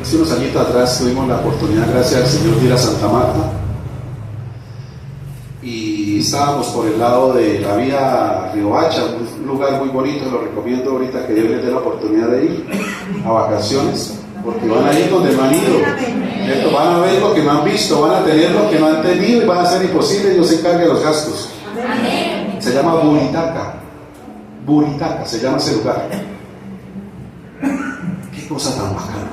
hace unos añitos atrás tuvimos la oportunidad, gracias al Señor, de ir a Santa Marta y estábamos por el lado de la vía Riohacha, un lugar muy bonito, lo recomiendo ahorita que Dios les dé la oportunidad de ir a vacaciones, porque van a ir donde no han ido, van a ver lo que no han visto, van a tener lo que no han tenido y van a ser imposible, Dios se encargue de los gastos. Amén. Se llama Buritaca se llama ese lugar. Qué cosa tan bacana.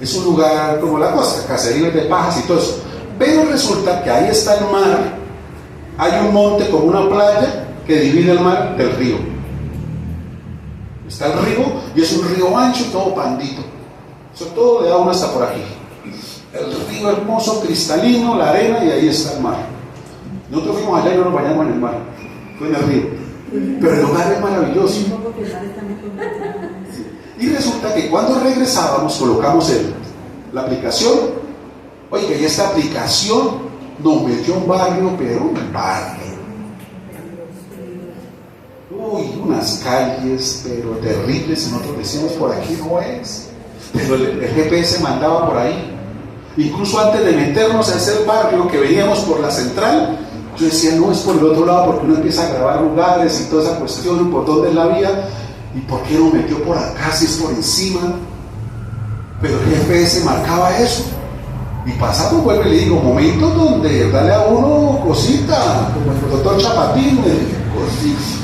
Es un lugar como la costa, caseríos de pajas y todo eso. Pero resulta que ahí está el mar, hay un monte como una playa que divide el mar del río. Está el río y es un río ancho, todo pandito. Eso todo le da una hasta por aquí. El río hermoso, cristalino, la arena y ahí está el mar. Nosotros fuimos allá y no nos bañamos en el mar, fue en el río. Pero el lugar es maravilloso. Y resulta que cuando regresábamos colocamos la aplicación. Oye, y esta aplicación nos metió un barrio, pero un barrio. Uy, unas calles, pero terribles. Y nosotros decíamos, por aquí no es. Pero el GPS mandaba por ahí. Incluso antes de meternos a ese barrio, que veníamos por la central, Yo decía, no, es por el otro lado, porque uno empieza a grabar lugares y toda esa cuestión, y por dónde es la vía, y por qué no metió por acá si es por encima. Pero el GPS marcaba eso. Y pasando vuelve y le digo, momentos donde dale a uno cosita, como el doctor Chapatín,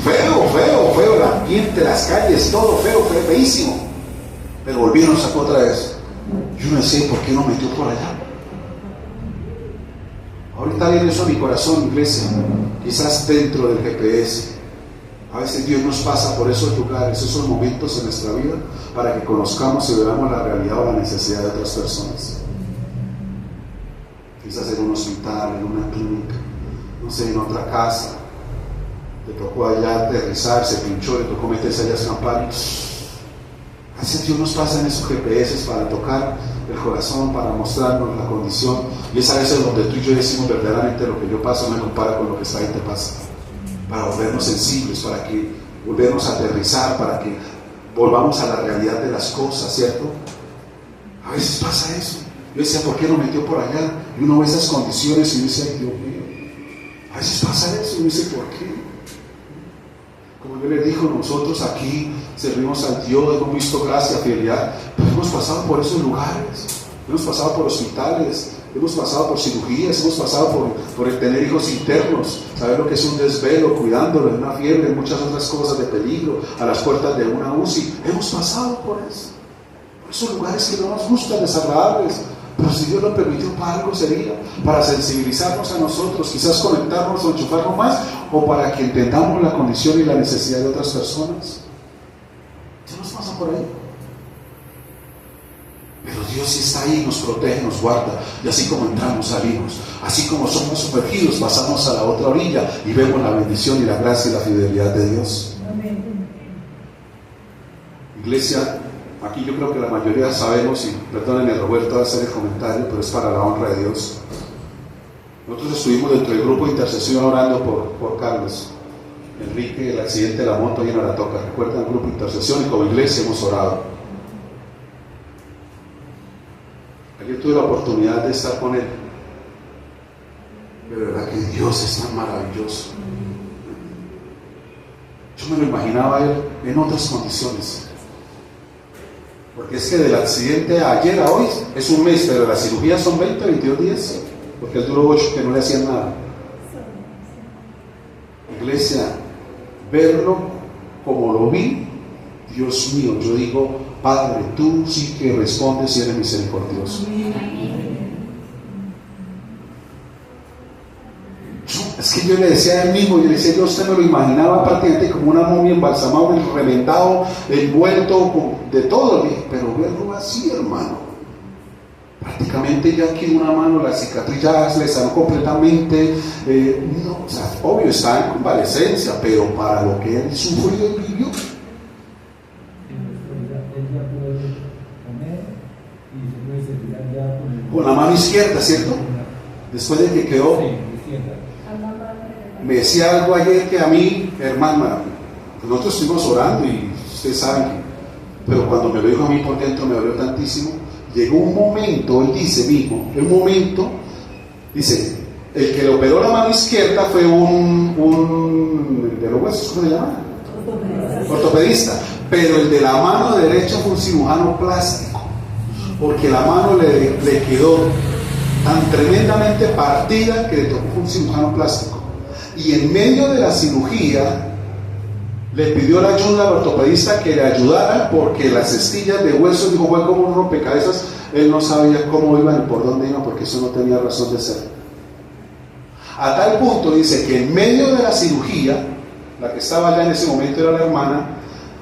feo, el ambiente, las calles, todo feo, feísimo. Pero volvieron, sacó otra vez. Yo no sé por qué no metió por allá. Ahorita viene eso a mi corazón, iglesia, quizás dentro del GPS. A veces Dios nos pasa por esos lugares, esos momentos en nuestra vida, para que conozcamos y veamos la realidad o la necesidad de otras personas. Quizás en un hospital, en una clínica, no sé, en otra casa. Le tocó allá aterrizar, se pinchó, le tocó meterse allá a escampar. A veces Dios nos pasa en esos GPS para tocar el corazón, para mostrarnos la condición. Y es a veces donde tú y yo decimos verdaderamente lo que yo paso no me compara con lo que esta gente pasa. Para volvernos sensibles, para que volvernos a aterrizar, para que volvamos a la realidad de las cosas, ¿cierto? A veces pasa eso. Yo decía, ¿por qué no metió por allá? Y uno ve esas condiciones y dice, ay, Dios mío. A veces pasa eso y uno dice, ¿por qué? Como yo les digo, nosotros aquí servimos al Dios, hemos visto gracia, fidelidad, pero hemos pasado por esos lugares, hemos pasado por hospitales, hemos pasado por cirugías, hemos pasado por el tener hijos internos, saber lo que es un desvelo, cuidándolo en una fiebre, en muchas otras cosas de peligro, a las puertas de una UCI. Hemos pasado por eso, por esos lugares que no nos gustan, desagradables. Pero si Dios lo permitió, para algo sería, para sensibilizarnos a nosotros, quizás conectarnos o enchufarnos más, o para que entendamos la condición y la necesidad de otras personas. ¿Qué nos pasa por ahí? Pero Dios sí está ahí, nos protege, nos guarda, y así como entramos, salimos, así como somos sumergidos, pasamos a la otra orilla y vemos la bendición y la gracia y la fidelidad de Dios. Amén. Iglesia, aquí yo creo que la mayoría sabemos, y perdónenme Roberto va a hacer el comentario, pero es para la honra de Dios. Nosotros estuvimos dentro del grupo de intercesión orando por Carlos Enrique, el accidente de la moto ahí en Aratoca. ¿Recuerdan el grupo de intercesión? Y como iglesia hemos orado. Ayer tuve la oportunidad de estar con él. De verdad que Dios es tan maravilloso. Yo me lo imaginaba a él en otras condiciones. Porque es que del accidente a ayer a hoy es un mes, pero la cirugía son 20, 22 días, porque él duró 8 que no le hacían nada. Iglesia, verlo como lo vi, Dios mío, yo digo, Padre, tú sí que respondes y eres misericordioso. Es que yo le decía a él mismo, yo le decía, yo usted me lo imaginaba prácticamente como una momia embalsamado, reventado, envuelto, de todo. Pero verlo así, hermano, prácticamente ya aquí una mano, la cicatriz ya le sanó completamente. No, o sea, obvio, está en convalecencia, pero para lo que él sufrió y vivió. Con la mano izquierda, ¿cierto? Después de que quedó. Me decía algo ayer que a mí, hermano, nosotros estuvimos orando y ustedes saben que, pero cuando me lo dijo a mí por dentro me dolió tantísimo. Llegó un momento, él dice mismo, dice, el que le operó la mano izquierda fue un de los huesos, ¿cómo se llama? Ortopedista. Pero el de la mano derecha fue un cirujano plástico, porque la mano le quedó tan tremendamente partida que le tocó un cirujano plástico. Y en medio de la cirugía le pidió la ayuda al ortopedista que le ayudara, porque las estillas de huesos, dijo, fue como un rompecabezas. Él no sabía cómo iban y por dónde iban, porque eso no tenía razón de ser. A tal punto, dice, que en medio de la cirugía, la que estaba allá en ese momento era la hermana,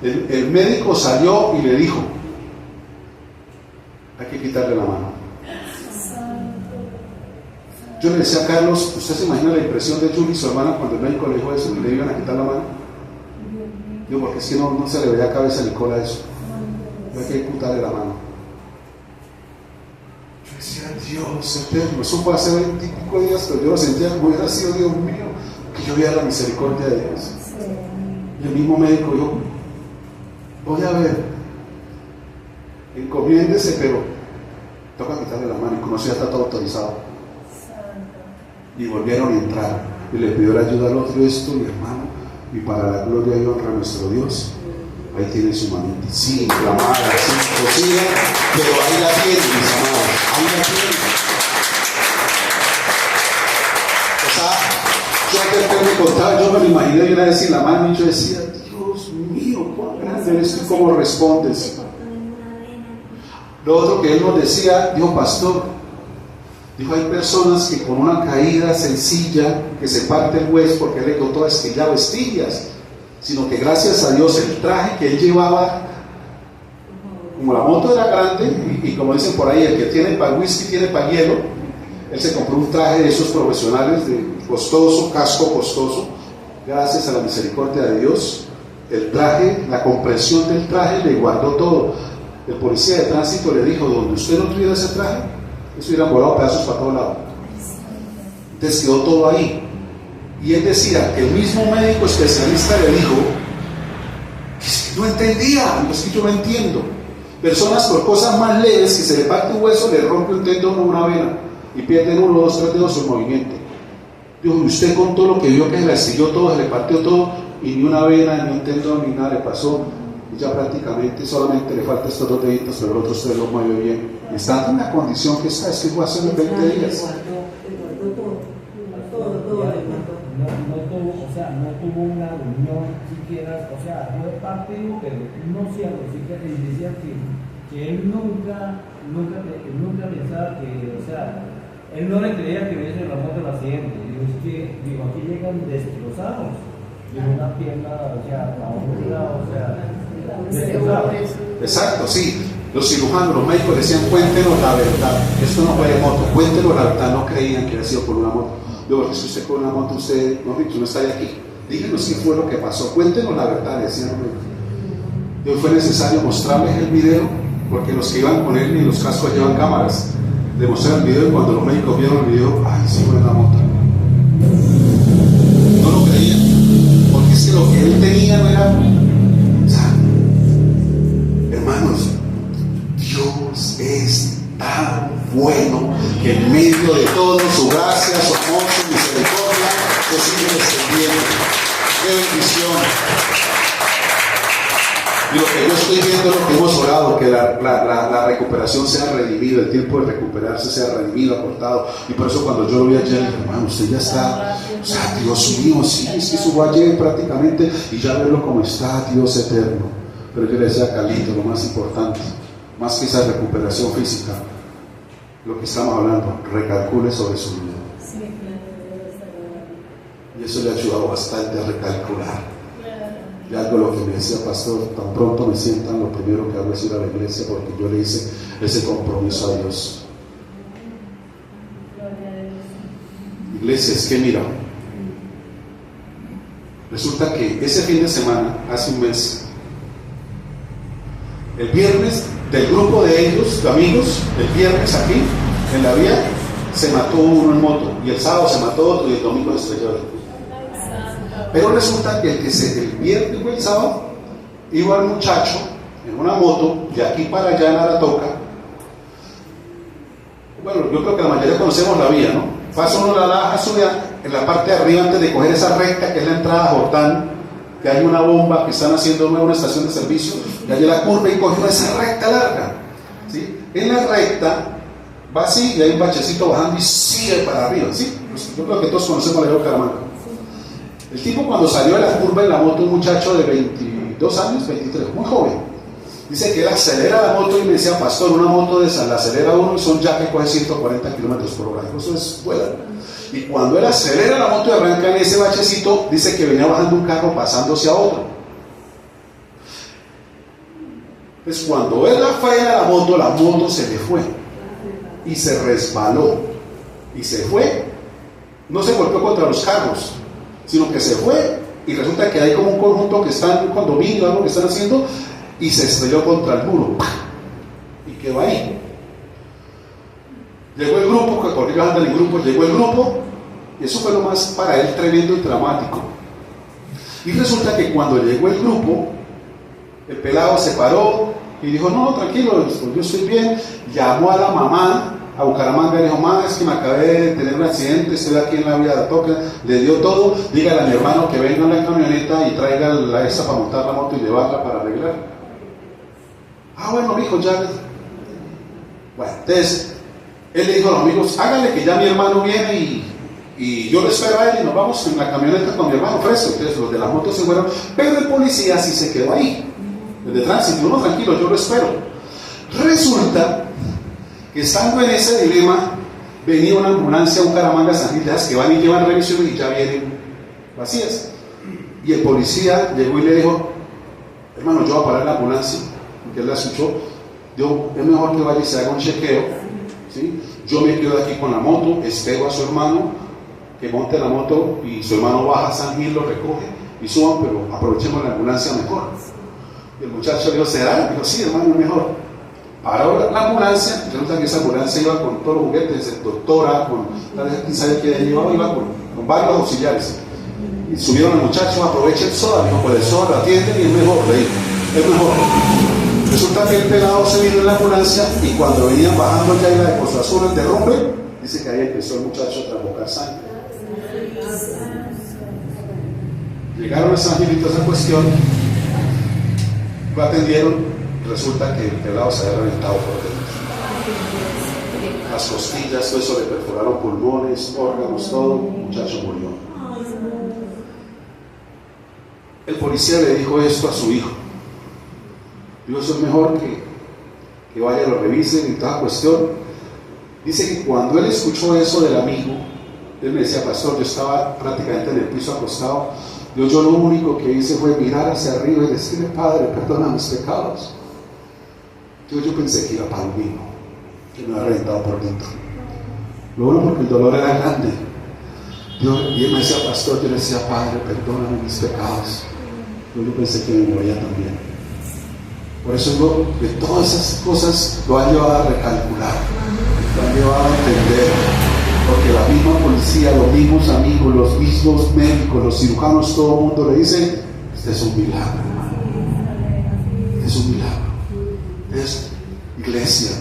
el médico salió y le dijo, hay que quitarle la mano. Yo le decía a Carlos, ¿usted se imagina la impresión de Julie, su hermana, cuando el médico le dijo eso y le iban a quitar la mano? Digo, porque es que no se le veía cabeza ni cola a eso. Hay que quitarle la mano. Yo decía, Dios eterno, eso fue hace 20 y pico días, pero yo lo sentía como hubiera sido, Dios mío, que yo viera la misericordia de Dios. Y el mismo médico dijo, voy a ver, encomiéndese, pero toca quitarle la mano, y como eso ya está todo autorizado. Y volvieron a entrar. y le pidió la ayuda al otro, esto, y hermano, y para la gloria y honra a nuestro Dios, ahí tiene su manita, sí, inflamada, sí, cocida, pero ahí la tiene, mis amados, ahí la tiene. O sea, yo antes me contaba, yo me lo imaginé de una vez en la mano y yo decía, Dios mío, cuán grande eres tú, cómo respondes. Lo otro que él nos decía, dijo, pastor, dijo, hay personas que con una caída sencilla, que se parte el hueso, porque él le contó astillado estillas, sino que gracias a Dios el traje que él llevaba, como la moto era grande, y como dicen por ahí, el que tiene para whisky tiene para hielo, él se compró un traje de esos profesionales, de costoso, casco costoso, gracias a la misericordia de Dios, el traje, la compresión del traje le guardó todo. El policía de tránsito le dijo, donde usted no tuviera ese traje, eso hubiera volado pedazos para todos lados. Entonces quedó todo ahí. Y él decía que el mismo médico especialista le dijo, es que no entendía, es que yo no entiendo. Personas por cosas más leves, que se le parte un hueso, le rompe un tendón o una vena, y pierden 1, 2, 3 dedos en movimiento. Dijo, y usted con todo lo que vio, que se le astilló todo, se le partió todo, y ni una vena, ni un tendón, ni nada le pasó. Y ya prácticamente solamente le falta estos 2 deditos, pero el otro usted lo mueve bien. Y está en la condición que está, es que fue hace 20 días. No tuvo, o sea, no tuvo una reunión siquiera, o sea, fue partido, pero no se habló siquiera, y decía que él nunca pensaba que, o sea, él no le creía que hubiese la moto del accidente. Digo, es que, digo, aquí llegan destrozados, de una pierna, o sea, a un lado, o sea, destrozados. Exacto, sí. Los cirujanos, los médicos decían, cuéntenos la verdad. Esto no fue de moto, cuéntenos la verdad. No creían que había sido por una moto. Luego, si usted con una moto, usted no está aquí. Díganos qué fue lo que pasó. Cuéntenos la verdad, decían los médicos. Y hoy fue necesario mostrarles el video, porque los que iban con él ni los cascos llevan cámaras. Le mostré el video y cuando los médicos vieron el video, ay, sí fue la moto. No lo creían, porque es que lo que él tenía no era. O sea, hermanos, Dios es tan bueno que en medio de todo su gracia, su amor, su misericordia, se sigue extendiendo. ¡Qué bendición! Y lo que yo estoy viendo es lo que hemos orado, que la recuperación sea redimida, el tiempo de recuperarse sea redimido, acortado. Y por eso cuando yo lo vi ayer, dije, hermano, usted ya está, o sea, Dios mío, sí, es que subo ayer prácticamente, y ya verlo como está, Dios eterno. Pero yo le decía a Carlito, lo más importante, más que esa recuperación física, lo que estamos hablando, recalcule sobre su vida. Y eso le ha ayudado bastante a recalcular. Y algo lo que me decía pastor, tan pronto me sientan, lo primero que hago es ir a la iglesia, porque yo le hice ese compromiso a Dios. Iglesia, es que mira, resulta que ese fin de semana, hace un mes, el viernes, del grupo de ellos, de amigos, el viernes aquí, en la vía, se mató uno en moto, y el sábado se mató otro, y el domingo se estrelló. Pero resulta que el viernes o el sábado iba el muchacho en una moto de aquí para allá en Aratoca. Bueno, yo creo que la mayoría conocemos la vía, ¿no? Pasa uno la Laja, sube en la parte de arriba antes de coger esa recta que es la entrada a Jordán, que hay una bomba que están haciendo nueva, una estación de servicio, y hay la curva y coge esa recta larga, ¿sí? En la recta va así y hay un bachecito bajando y sigue para arriba, ¿sí? Pues yo creo que todos conocemos la de Bucaramanga. El tipo cuando salió de la curva en la moto, un muchacho de 22 años, 23, muy joven, dice que él acelera la moto y me decía, pastor, una moto de esa la acelera uno y son ya que coge 140 kilómetros por hora, eso es vuela. Y cuando él acelera la moto y arranca en ese bachecito, dice que venía bajando un carro pasándose a otro. Entonces cuando él frena la moto se le fue y se resbaló y se fue, no se golpeó contra los carros, sino que se fue y resulta que hay como un conjunto que está en un condominio, algo que están haciendo, y se estrelló contra el muro y quedó ahí. Llegó el grupo, que por ellos andan en grupo, llegó el grupo, y eso fue lo más para él tremendo y dramático. Y resulta que cuando llegó el grupo, el pelado se paró y dijo, no, tranquilo, yo estoy bien. Llamó a la mamá, a Bucaramanga y le dijo, ma, es que me acabé de tener un accidente, estoy aquí en la vía de Toca, le dio todo, dígale a mi hermano que venga en la camioneta y traiga la esa para montar la moto y llevarla para arreglar. Ah, bueno, mijo, ya. Bueno, entonces, él le dijo a los amigos, háganle que ya mi hermano viene y yo lo espero a él y nos vamos en la camioneta con mi hermano fresco. Entonces los de la moto se fueron, pero el policía sí se quedó ahí, el de tránsito, uno tranquilo, yo lo espero. Resulta que estando en ese dilema, venía una ambulancia, un Bucaramanga San Gil, que van y llevan revisiones y ya vienen vacías. Y el policía llegó y le dijo, hermano, yo voy a parar la ambulancia, porque él la escuchó, dijo, es mejor que vaya y se haga un chequeo, ¿sí? Yo me quedo aquí con la moto, espero a su hermano, que monte la moto y su hermano baja a San Gil, lo recoge y suban, pero aprovechemos la ambulancia mejor. Y el muchacho le dijo, ¿será? Dijo, sí, hermano, mejor. Paró la ambulancia, y resulta que esa ambulancia iba con todos los juguetes, doctora, con quién sabe quién llevaba, iba con varios auxiliares. Y subieron al muchacho, aprovecha el soda, dijo, pues el soda lo atienden y es mejor, le dijo, es mejor. Resulta que el pelado se vino en la ambulancia y cuando venían bajando ya en la de Costa Azul, el derrumbe, dice que ahí empezó el muchacho a trabocar sangre. Llegaron a San Gil y toda esa cuestión, lo atendieron, resulta que el pelado se había reventado por dentro. Las costillas, todo eso, le perforaron pulmones, órganos, todo, el muchacho murió. El policía le dijo esto a su hijo. Digo, eso es mejor que vaya, lo revisen y toda cuestión. Dice que cuando él escuchó eso del amigo, él me decía, pastor, yo estaba prácticamente en el piso acostado. Yo lo único que hice fue mirar hacia arriba y decirle, Padre, perdona mis pecados. Yo pensé que iba para un vino, que me había reventado por dentro. Lo bueno porque el dolor era grande. Y él me decía, pastor, yo le decía, Padre, perdóname mis pecados. Yo pensé que me moría también. Por eso digo que todas esas cosas lo han llevado a recalcular, lo han llevado a entender. Porque la misma policía, los mismos amigos, los mismos médicos, los cirujanos, todo el mundo le dice, este es un milagro, hermano. Este es un milagro. Es iglesia.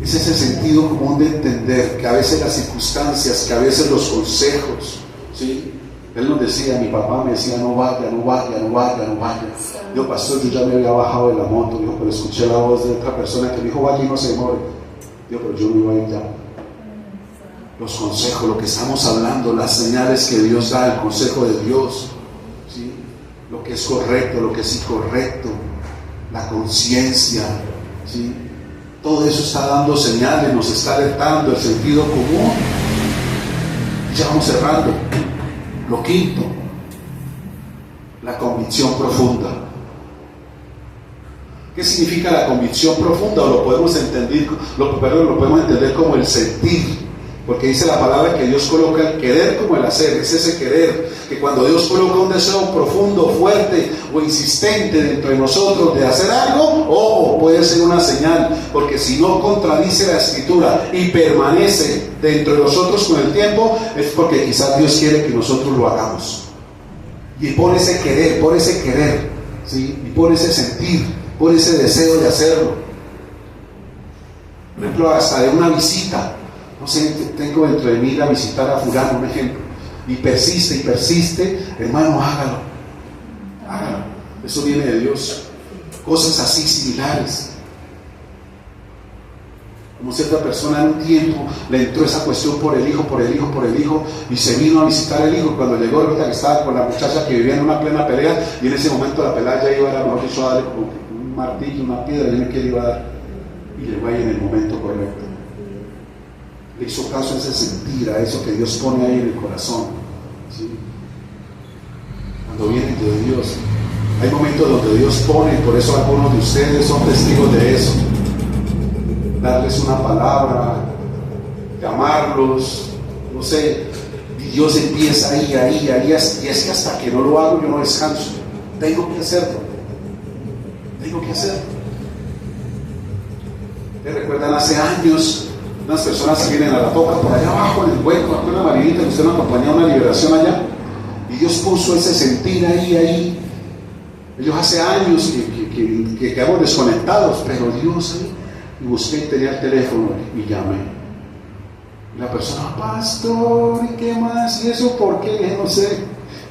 Es ese sentido común de entender que a veces las circunstancias, que a veces los consejos, ¿sí? Él nos decía, mi papá me decía, no vaya. Yo, pastor, yo ya me había bajado de la moto, dijo, pero escuché la voz de otra persona que me dijo, vaya y no se muere. Yo, pero yo me iba a ir ya. Los consejos, lo que estamos hablando, las señales que Dios da, el consejo de Dios, ¿sí? Lo que es correcto, lo que es incorrecto, la conciencia, ¿sí? Todo eso está dando señales, nos está alertando el sentido común. Y ya vamos cerrando. Lo quinto, la convicción profunda. ¿Qué significa la convicción profunda? O lo podemos entender como el sentir. Porque dice la palabra que Dios coloca el querer como el hacer. Es ese querer, que cuando Dios coloca un deseo profundo, fuerte o insistente dentro de nosotros de hacer algo, ojo, puede ser una señal, porque si no contradice la Escritura y permanece dentro de nosotros con el tiempo, es porque quizás Dios quiere que nosotros lo hagamos. Y por ese querer, ¿sí? Y por ese sentir, por ese deseo de hacerlo. Por ejemplo, hasta de una visita. No sé, tengo dentro de mí ir a visitar a fulano, un ejemplo, y persiste, hermano, hágalo. Eso viene de Dios. Cosas así similares. Como cierta persona en un tiempo le entró esa cuestión por el hijo, y se vino a visitar el hijo. Cuando llegó, ahorita que estaba con la muchacha que vivía en una plena pelea, y en ese momento la pelea ya iba a dar, mejor dicho, a darle como un martillo, una piedra, y él que le iba a dar, y llegó ahí en el momento correcto. Le hizo caso a ese sentir, a eso que Dios pone ahí en el corazón, ¿sí? Cuando vienen de Dios, hay momentos donde Dios pone, por eso algunos de ustedes son testigos de eso, darles una palabra, llamarlos, no sé, y Dios empieza ahí, y es que hasta que no lo hago yo no descanso, tengo que hacerlo. ¿Me recuerdan hace años? Unas personas que vienen a la Toca por allá abajo en el hueco, una marinita que usted nos acompañó a una liberación allá, y Dios puso ese sentir ahí. Ellos hace años que quedamos desconectados, pero Dios ahí, y busqué y tenía el teléfono y llamé. Y la persona, pastor, ¿y qué más? ¿Y eso por qué? No sé.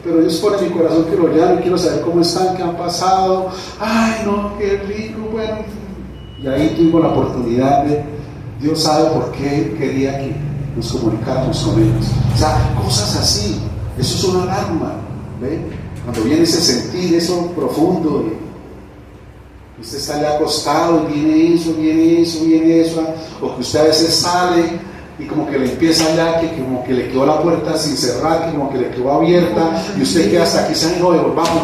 Pero Dios pone en mi corazón que lo llame, quiero saber cómo están, qué han pasado. Ay, no, qué rico, bueno. Y ahí tuvimos la oportunidad de, Dios sabe por qué quería que nos comunicáramos con ellos. O sea, cosas así. Eso es una alarma, ¿ve? Cuando viene ese sentir, eso profundo, usted está allá acostado y viene eso, o que usted a veces sale y como que le empieza allá, que como que le quedó la puerta sin cerrar, que como que le quedó abierta, y usted queda hasta aquí, no, devolvamos,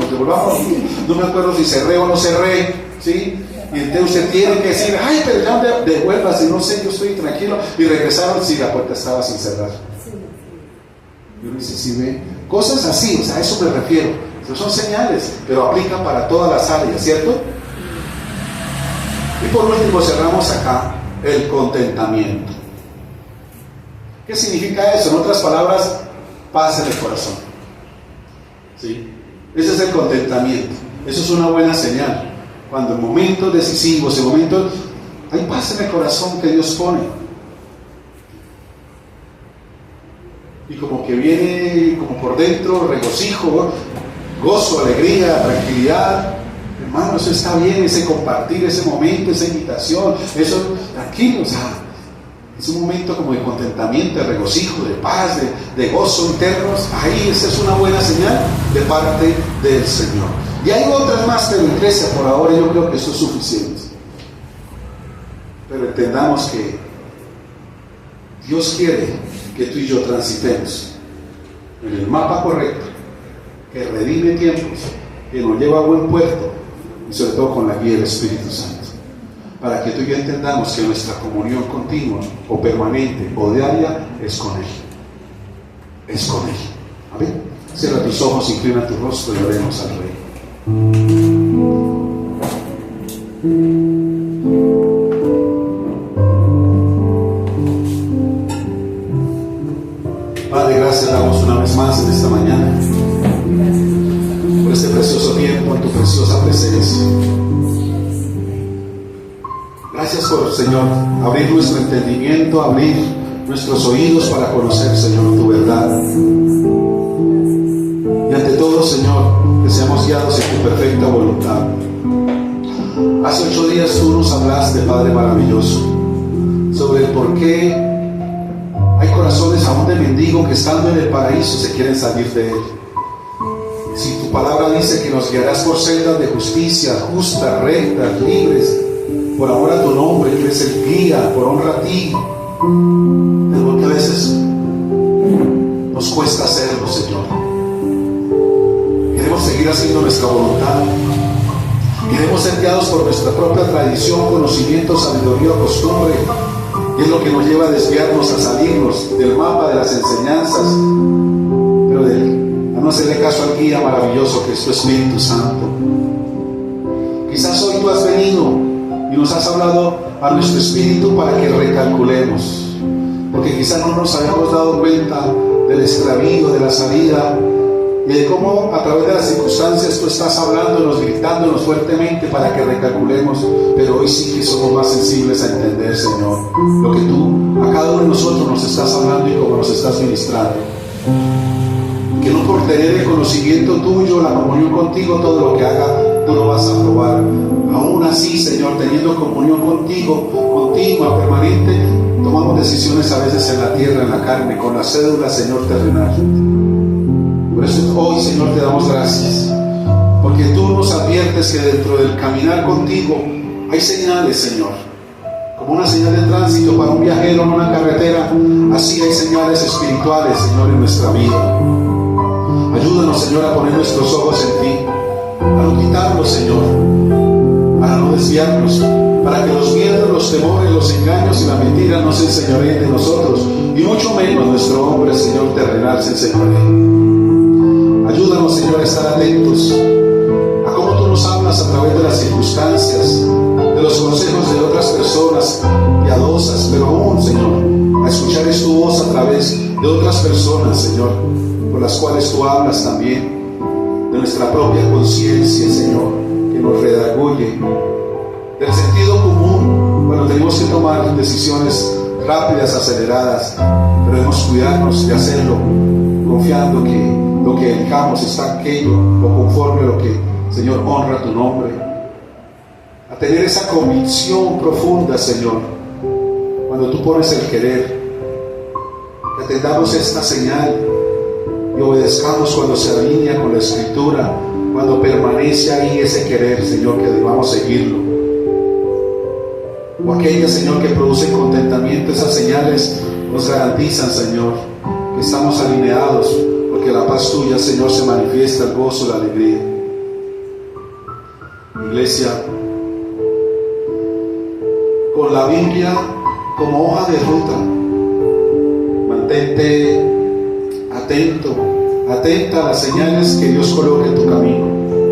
no me acuerdo si cerré o no cerré, ¿sí? Y entonces usted tiene que decir, ay, pero ya devuelva, si no sé, yo estoy tranquilo, y regresaron si la puerta estaba sin cerrar. Y uno dice, sí, ve, cosas así, o sea, a eso me refiero. Esas son señales, pero aplican para todas las áreas, ¿cierto? Y por último cerramos acá el contentamiento. ¿Qué significa eso? En otras palabras, paz en el corazón. ¿Sí? Ese es el contentamiento. Eso es una buena señal. Cuando en momentos decisivos, en momentos, hay paz en el corazón que Dios pone. Y como que viene, como por dentro, regocijo, gozo, alegría, tranquilidad. Hermano, eso está bien, ese compartir, ese momento, esa invitación, eso, tranquilo, o sea, es un momento como de contentamiento, de regocijo, de paz, de gozo internos. Ahí esa es una buena señal de parte del Señor. Y hay otras más, pero en 13 por ahora yo creo que eso es suficiente. Pero entendamos que Dios quiere que tú y yo transitemos en el mapa correcto, que redime tiempos, que nos lleva a buen puerto, y sobre todo con la guía del Espíritu Santo, para que tú y yo entendamos que nuestra comunión continua o permanente o diaria es con Él. Es con Él. Amén. Cierra tus ojos, inclina tu rostro y oremos al Rey. Padre, gracias damos una vez más en esta mañana por este precioso tiempo en tu preciosa presencia. Gracias por, Señor, abrir nuestro entendimiento, abrir nuestros oídos para conocer, Señor, tu verdad. Y ante todo, Señor, que seamos guiados en tu perfecta voluntad. Hace 8 días tú nos hablaste, Padre maravilloso, sobre el por qué hay corazones aún de mendigo que estando en el paraíso se quieren salir de él. Si tu palabra dice que nos guiarás por sendas de justicia, justas, rectas, libres, por amor a tu nombre, que eres el guía, por honra a ti, pero que a veces nos cuesta hacerlo, Señor. Queremos seguir haciendo nuestra voluntad. Queremos ser guiados por nuestra propia tradición, conocimiento, sabiduría o costumbre. Y es lo que nos lleva a desviarnos, a salirnos del mapa de las enseñanzas, pero a no hacerle caso al guía maravilloso que es tu Espíritu Santo. Quizás hoy tú has venido y nos has hablado a nuestro espíritu para que recalculemos, porque quizás no nos habíamos dado cuenta del extravío, de la salida, y de cómo a través de las circunstancias tú estás hablándonos, gritándonos fuertemente para que recalculemos. Pero hoy sí que somos más sensibles a entender, Señor, lo que tú a cada uno de nosotros nos estás hablando y cómo nos estás ministrando. Que no por tener el conocimiento tuyo, la comunión contigo, todo lo que haga tú lo vas a probar. Aún así, Señor, teniendo comunión contigo, continua, permanente, tomamos decisiones a veces en la tierra, en la carne, con la cédula, Señor, terrenal. Por eso hoy, Señor, te damos gracias, porque tú nos adviertes que dentro del caminar contigo hay señales, Señor, como una señal de tránsito para un viajero en una carretera. Así hay señales espirituales, Señor, en nuestra vida. Ayúdanos, Señor, a poner nuestros ojos en ti, a no quitarlos, Señor, para no desviarnos, para que los miedos, los temores, los engaños y la mentira no se enseñoreen de nosotros, y mucho menos nuestro hombre, Señor, terrenal se enseñoree. Ayúdanos, Señor, a estar atentos a cómo tú nos hablas a través de las circunstancias, de los consejos de otras personas piadosas, pero aún, Señor, a escuchar tu voz a través de otras personas, Señor, por las cuales tú hablas también, de nuestra propia conciencia, Señor, que nos redarguye, del sentido común, cuando tenemos que tomar decisiones rápidas, aceleradas, pero debemos cuidarnos de hacerlo confiando que lo que elijamos está aquello o conforme a lo que, Señor, honra tu nombre. A tener esa convicción profunda, Señor, cuando tú pones el querer, que atendamos esta señal y obedezcamos cuando se alinea con la Escritura, cuando permanece ahí ese querer, Señor, que debamos seguirlo. O aquellas, Señor, que producen contentamiento, esas señales nos garantizan, Señor, que estamos alineados, porque la paz tuya, Señor, se manifiesta, el gozo, la alegría. Iglesia, con la Biblia como hoja de ruta, mantente atento, atenta a las señales que Dios coloca en tu camino.